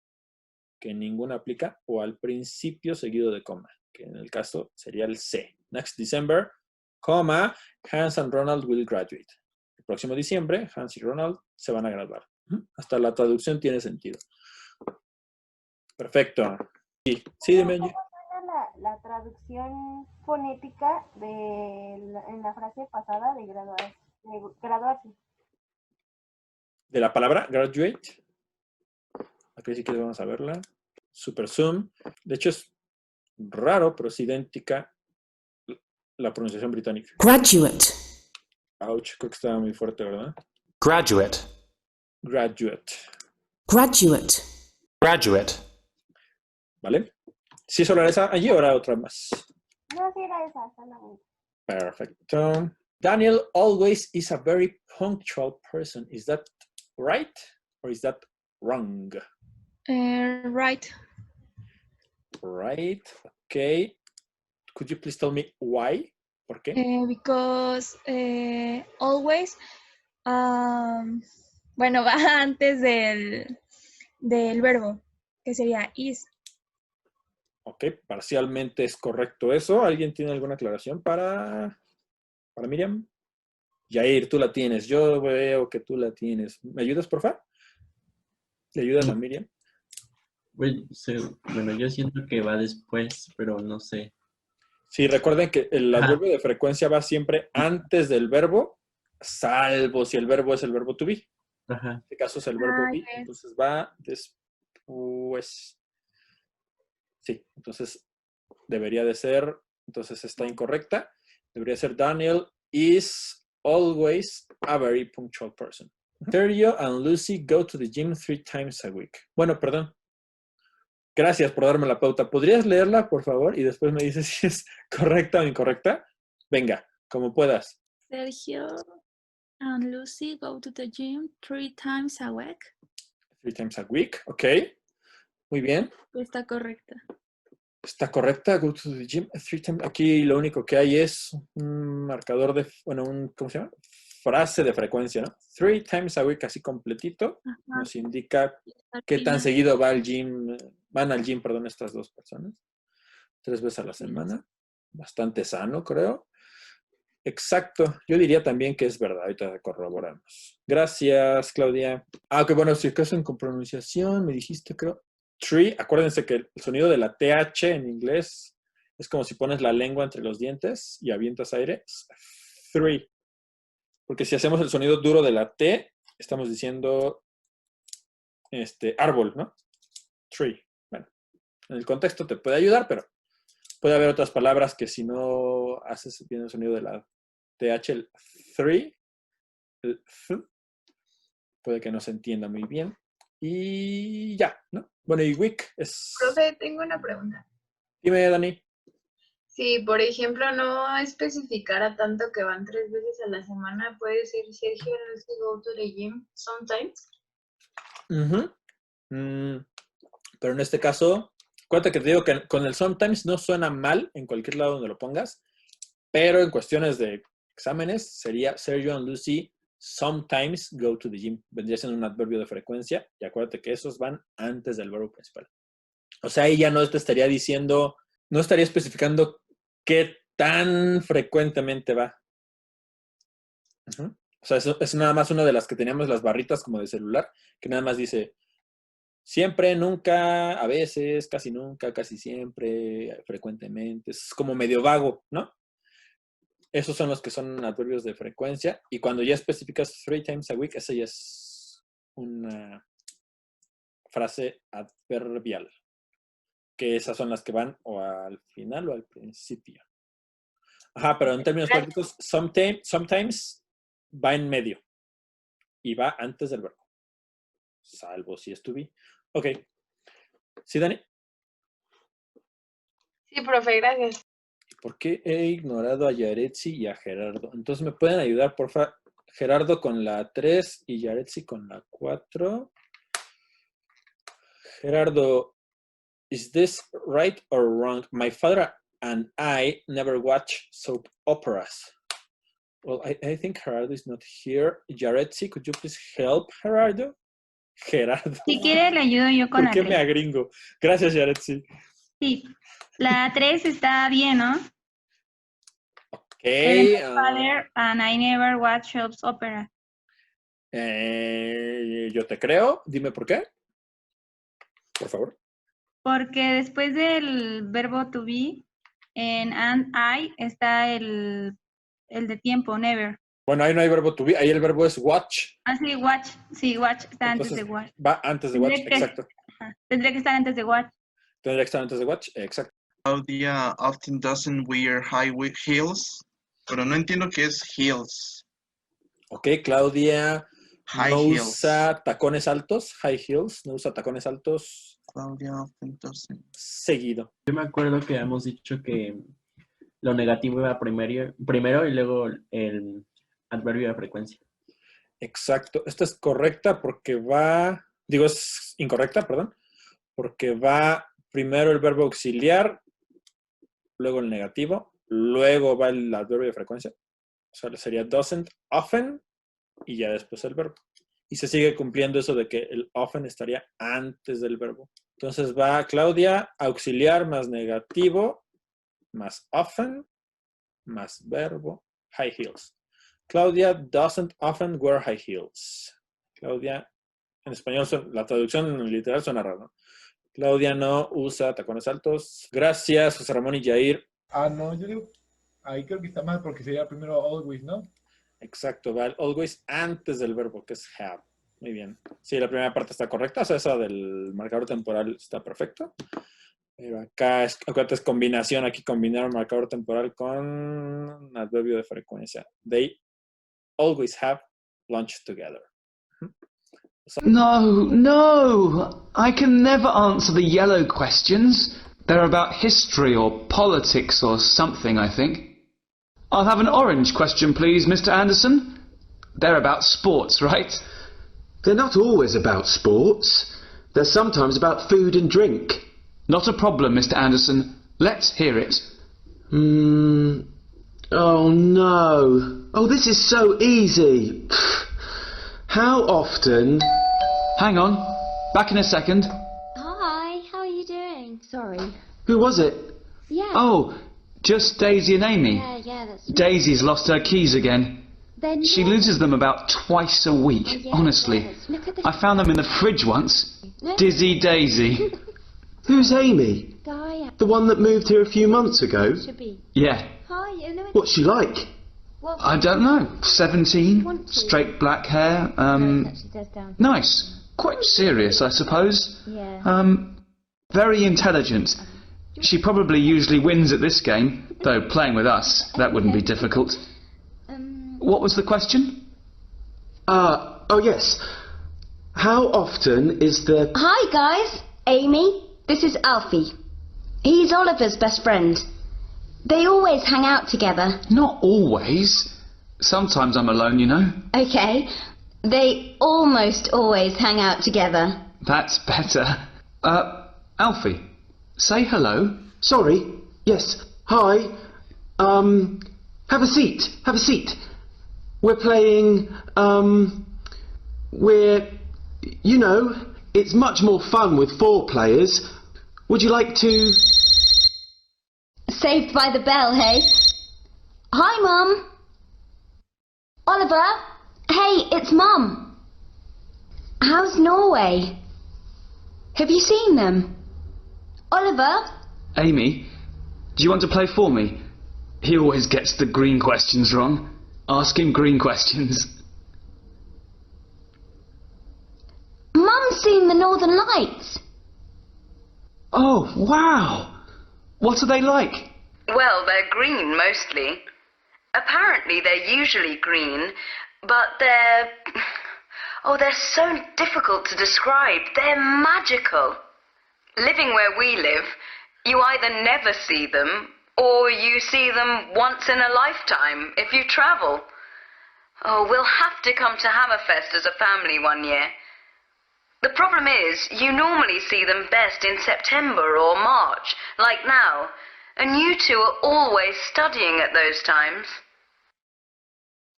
que ninguna aplica, o al principio seguido de coma, que en el caso sería el C. Next December, coma, Hans and Ronald will graduate. El próximo diciembre, Hans y Ronald se van a graduar. Hasta la traducción tiene sentido. Perfecto. Sí, dime. La traducción fonética en la frase pasada de graduarse. De la palabra graduate. Aquí sí que vamos a verla. Super Zoom. De hecho es raro, pero es idéntica la pronunciación británica. Graduate. Ouch, creo que estaba muy fuerte, ¿verdad? Graduate. Graduate. Graduate. Graduate. ¿Vale? ¿Sí solo era esa allí o era otra más? No, sí era esa, solamente. Perfecto. Daniel always is a very punctual person. Is that right or is that wrong? Right. Right. Okay. Could you please tell me why? ¿Por qué? Because always, bueno, va antes del verbo, que sería is. Ok, parcialmente es correcto eso. ¿Alguien tiene alguna aclaración para Miriam? Yair, tú la tienes. Yo veo que tú la tienes. ¿Me ayudas, por favor? ¿Le ayudas a Miriam? Bueno, yo siento que va después, pero no sé. Sí, recuerden que el adverbio de frecuencia va siempre antes del verbo, salvo si el verbo es el verbo to be. Ajá. En este caso es el verbo be, entonces va después. Sí, entonces debería de ser Entonces está incorrecta. Debería ser Daniel is always a very punctual person. Sergio and Lucy go to the gym 3 times a week. Bueno, perdón. Gracias por darme la pauta. ¿Podrías leerla, por favor? Y después me dices si es correcta o incorrecta. Venga, como puedas. Sergio and Lucy go to the gym 3 times a week. 3 times a week, ok. Muy bien. Está correcta. Está correcta. Go to the gym 3 times. Aquí lo único que hay es un marcador de, bueno, ¿cómo se llama? Frase de frecuencia, ¿no? 3 times a week, así completito. Ajá. Nos indica Al qué tan final. seguido van al gym, perdón, estas dos personas. 3 veces a la semana. Bastante sano, creo. Exacto. Yo diría también que es verdad. Ahorita corroboramos. Gracias, Claudia. Ok, bueno, si acaso en pronunciación me dijiste, creo, tree. Acuérdense que el sonido de la TH en inglés es como si pones la lengua entre los dientes y avientas aire. 3. Porque si hacemos el sonido duro de la T, estamos diciendo árbol, ¿no? Tree. Bueno, en el contexto te puede ayudar, pero puede haber otras palabras que si no haces bien el sonido de la TH, el 3, el th, puede que no se entienda muy bien. Y ya, ¿no? Bueno, y week es... Profe, tengo una pregunta. Dime, Dani. Si, por ejemplo, no especificara tanto que van 3 veces a la semana, ¿puede decir Sergio and Lucy go to the gym sometimes? Pero en este caso, acuérdate que te digo que con el sometimes no suena mal en cualquier lado donde lo pongas, pero en cuestiones de exámenes sería Sergio and Lucy sometimes go to the gym. Vendría siendo un adverbio de frecuencia y acuérdate que esos van antes del verbo principal. O sea, ahí ya no te estaría diciendo, no estaría especificando qué tan frecuentemente va. O sea, eso es nada más una de las que teníamos las barritas como de celular, que nada más dice siempre, nunca, a veces, casi nunca, casi siempre, frecuentemente. Es como medio vago, ¿no? Esos son los que son adverbios de frecuencia. Y cuando ya especificas 3 times a week, esa ya es una frase adverbial. Que esas son las que van o al final o al principio. Ajá, pero en términos prácticos, sometimes va en medio. Y va antes del verbo. Salvo si es to be. Ok. ¿Sí, Dani? Sí, profe, gracias. ¿Por qué he ignorado a Yaretsi y a Gerardo? Entonces, ¿me pueden ayudar, por favor? Gerardo con la 3 y Yaretsi con la 4. Gerardo, is this right or wrong? My father and I never watch soap operas. Well, I think Gerardo is not here. Yaretsi, could you please help Gerardo? Gerardo. Si quiere, le ayudo yo con ¿Por la qué me 3. agringo? Gracias, Yaretsi. Sí, la 3 está bien, ¿no? Ok. My father and I never watch soap opera. Yo te creo. Dime por qué. Por favor. Porque después del verbo to be, en and I está el de tiempo, never. Bueno, ahí no hay verbo to be, ahí el verbo es watch. Ah, sí, watch. Sí, watch está Entonces, antes de watch. Va antes de watch, exacto. Tendría que estar antes de watch. Tendría que estar antes de watch, exacto. Claudia often doesn't wear high heels, pero no entiendo qué es heels. Ok, Claudia High no heels. usa tacones altos, high heels, no usa tacones altos. Claudia often doesn't. Seguido. Yo me acuerdo que habíamos dicho que lo negativo iba primero y luego el adverbio de frecuencia. Exacto. Esta es correcta porque va, digo, es incorrecta, perdón, porque va primero el verbo auxiliar, luego el negativo, luego va el adverbio de frecuencia. O sea, sería doesn't, often, y ya después el verbo. Y se sigue cumpliendo eso de que el often estaría antes del verbo. Entonces va Claudia, auxiliar más negativo, más often, más verbo, high heels. Claudia doesn't often wear high heels. Claudia, en español, la traducción literal suena raro, ¿no? Claudia no usa tacones altos. Gracias, José Ramón y Jair. No, yo digo, ahí creo que está mal porque sería primero always, ¿no? Exacto, va el always antes del verbo, que es have. Muy bien. Sí, la primera parte está correcta, o sea, esa del marcador temporal está perfecto. Pero acá acuérdate, es combinación. Aquí combinaron marcador temporal con adverbio de frecuencia. They always have lunch together. No, I can never answer the yellow questions. They're about history or politics or something, I think. I'll have an orange question, please, Mr. Anderson. They're about sports, right? They're not always about sports. They're sometimes about food and drink. Not a problem, Mr. Anderson. Let's hear it. Oh, no. Oh, this is so easy. How often... Hang on. Back in a second. Hi, how are you doing? Sorry. Who was it? Yeah. Oh, just Daisy and Amy. Yeah, that's Daisy's lost her keys again. Then She loses them about twice a week, yeah, honestly. yes. Look at the I found them in the fridge once. No. Dizzy Daisy. Who's Amy? guy. The one that moved here a few months ago? Should be. Yeah. Hi, hello. What's she like? Well, I don't know. 17, Want to? straight black hair. no, it actually says down. Nice. Quite serious, I suppose. Yeah. Very intelligent. She probably usually wins at this game, though playing with us, that wouldn't be difficult. What was the question? Oh yes. How often is the... Hi guys, Amy, this is Alfie. He's Oliver's best friend. They always hang out together. Not always. Sometimes I'm alone, you know. Okay, they almost always hang out together. That's better. Alfie, say hello. Sorry. Yes. Hi. Have a seat. Have a seat. We're playing, you know, it's much more fun with 4 players. Would you like to... Saved by the Bell, hey? Hi, Mum. Oliver? Hey, it's Mum. How's Norway? Have you seen them? Oliver? Amy, do you want to play for me? He always gets the green questions wrong. Ask him green questions. Mum's seen the Northern Lights. Oh, wow! What are they like? Well, they're green mostly. Apparently they're usually green, but they're so difficult to describe. They're magical. Living where we live, you either never see them, or you see them once in a lifetime if you travel. Oh, we'll have to come to Hammerfest as a family one year. The problem is, you normally see them best in September or March, like now, and you two are always studying at those times.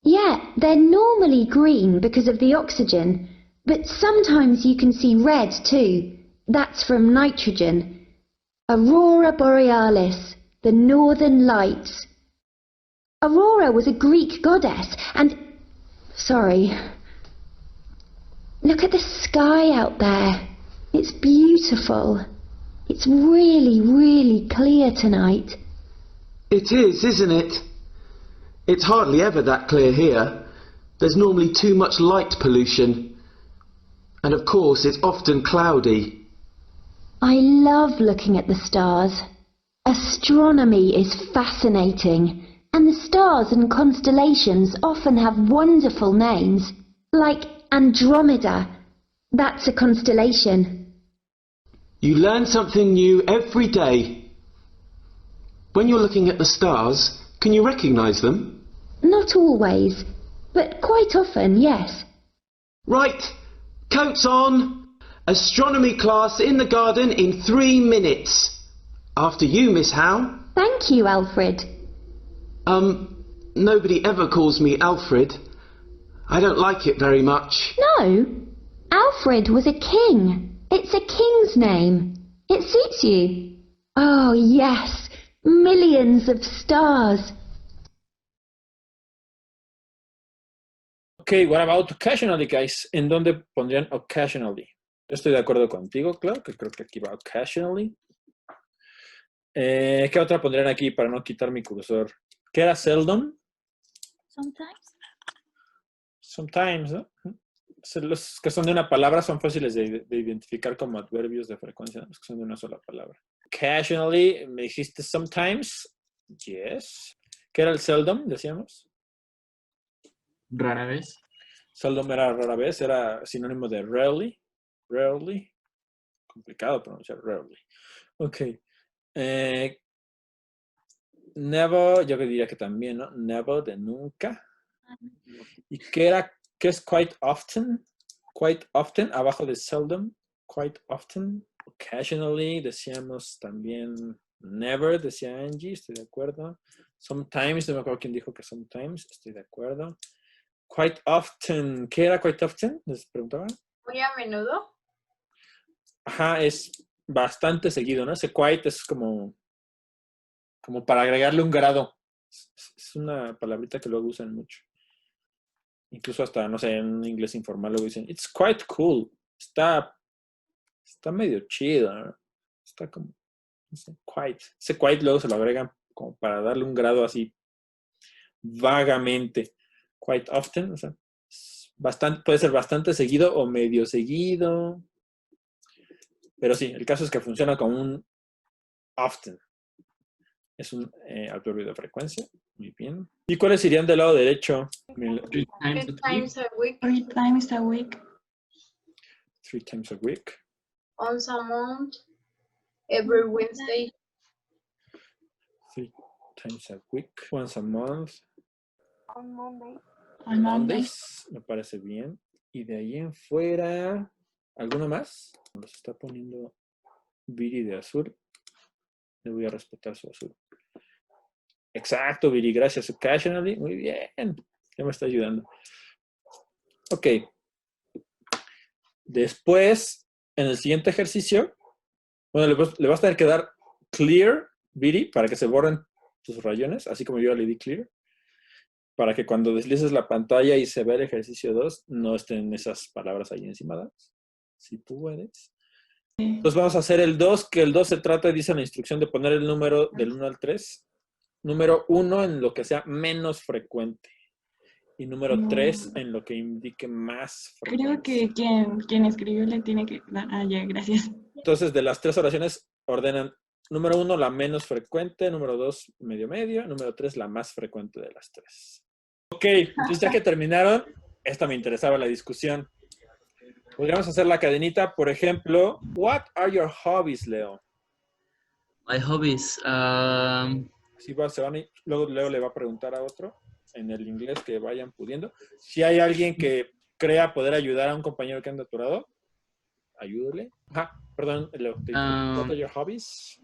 Yeah, they're normally green because of the oxygen, but sometimes you can see red too. That's from nitrogen. Aurora Borealis, the Northern Lights. Aurora was a Greek goddess, and... Sorry. Look at the sky out there. It's beautiful. It's really, really clear tonight. It is, isn't it? It's hardly ever that clear here. There's normally too much light pollution. And of course, it's often cloudy. I love looking at the stars. Astronomy is fascinating, and the stars and constellations often have wonderful names, like Andromeda. That's a constellation. You learn something new every day. When you're looking at the stars, can you recognise them? Not always, but quite often, yes. Right, coats on. Astronomy class in the garden in 3 minutes. After you, Miss Howe. Thank you, Alfred. Nobody ever calls me Alfred. I don't like it very much. No, Alfred was a king. It's a king's name. It suits you. Oh, yes, millions of stars. Okay, what about occasionally, guys? ¿En dónde pondrían occasionally? Yo estoy de acuerdo contigo, claro, que creo que aquí va occasionally. ¿Qué otra pondrían aquí para no quitar mi cursor? ¿Qué era seldom? Sometimes. Sometimes, ¿no? Los que son de una palabra son fáciles de identificar como adverbios de frecuencia, ¿no? Los que son de una sola palabra. Occasionally, me dijiste sometimes. Yes. ¿Qué era el seldom, decíamos? Rara vez. Seldom era rara vez, era sinónimo de rarely. Rarely. Complicado pronunciar rarely. Ok. Never, yo diría que también, ¿no? Never, de nunca. ¿Y qué es quite often? Quite often, abajo de seldom. Quite often. Occasionally, decíamos también never, decía Angie, estoy de acuerdo. Sometimes, no me acuerdo quién dijo que sometimes, estoy de acuerdo. Quite often, ¿qué era quite often? Les preguntaba. Muy a menudo. Ajá, es bastante seguido, ¿no? Ese quite es como para agregarle un grado. Es una palabrita que luego usan mucho. Incluso hasta, no sé, en inglés informal luego dicen, it's quite cool. Está medio chido, ¿no? Está como, no sé, quite. Ese quite luego se lo agregan como para darle un grado así vagamente. Quite often, o sea, puede ser bastante seguido o medio seguido. Pero sí, el caso es que funciona como un often. Es un adverbio de frecuencia. Muy bien. ¿Y cuáles irían del lado derecho? 3 times a week. 3 times a week. 3 times a week. Once a month. Every Wednesday. 3 times a week. Once a month. On Monday. On Mondays. Me parece bien. Y de ahí en fuera, ¿alguno más? Los está poniendo Viri de azul. Le voy a respetar su azul. Exacto, Viri, gracias. Occasionally. Muy bien. Ya me está ayudando. Ok. Después, en el siguiente ejercicio, bueno, le vas a tener que dar clear, Viri, para que se borren tus rayones, así como yo le di clear, para que cuando deslices la pantalla y se ve el ejercicio 2, no estén esas palabras ahí encimadas. Si puedes. Entonces vamos a hacer el 2, que el 2 se trata, dice la instrucción, de poner el número del 1 al 3. Número 1 en lo que sea menos frecuente. Y número 3 en lo que indique más frecuente. Creo que quien escribió le tiene que dar. Ah, ya, gracias. Entonces, de las 3 oraciones, ordenan número 1 la menos frecuente, número 2 medio, número 3 la más frecuente de las 3. Ok, entonces ya que terminaron, esta me interesaba la discusión. Podríamos hacer la cadenita, por ejemplo, what are your hobbies, Leo? My hobbies. Si se van luego Leo le va a preguntar a otro en el inglés que vayan pudiendo. Si hay alguien que crea poder ayudar a un compañero que anda atorado, ayúdele. Ajá, perdón, Leo. What are your hobbies?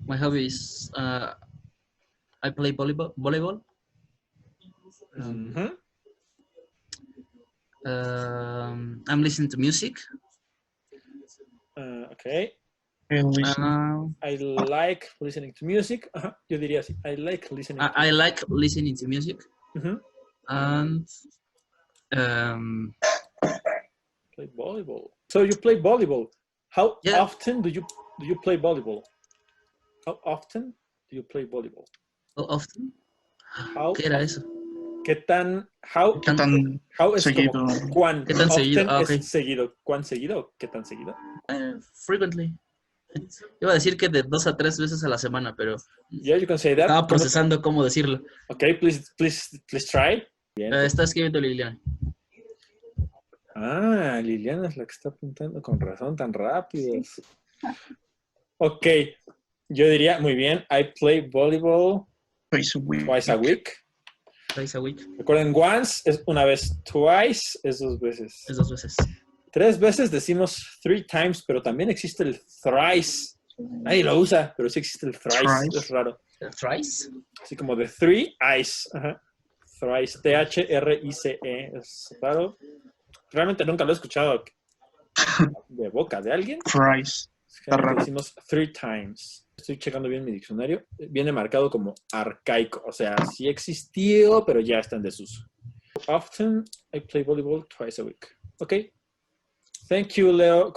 My hobbies. I play volleyball. I'm listening to music. Okay. I like listening to music. Yo diría así. I like listening. I like listening to music. And play volleyball. So you play volleyball. How often do you play volleyball? How often do you play volleyball? How often? ¿Qué era eso? ¿Qué tan es seguido? Como cuán? ¿Qué tan seguido? Es seguido. ¿Cuán seguido? ¿Qué tan seguido? Frequently. Iba a decir que de 2 a 3 veces a la semana, pero yeah, you can say that. Estaba procesando cómo decirlo. Okay, please try. Bien. Está escribiendo Liliana. Ah, Liliana es la que está apuntando, con razón, tan rápido. Ok, yo diría, muy bien, I play volleyball twice a week. Twice a week. Recuerden, once es una vez, twice es 2 veces. Es 2 veces. 3 veces decimos 3 times, pero también existe el thrice. Nadie lo usa, pero sí existe el thrice. Es raro. ¿El thrice? Así como de 3 eyes. Ajá. Thrice, T-H-R-I-C-E. Es raro. Realmente nunca lo he escuchado de boca de alguien. Thrice. Decimos 3 times. Estoy checando bien mi diccionario. Viene marcado como arcaico. O sea, sí existió, pero ya está en desuso. Often I play volleyball twice a week. Ok. Thank you, Leo.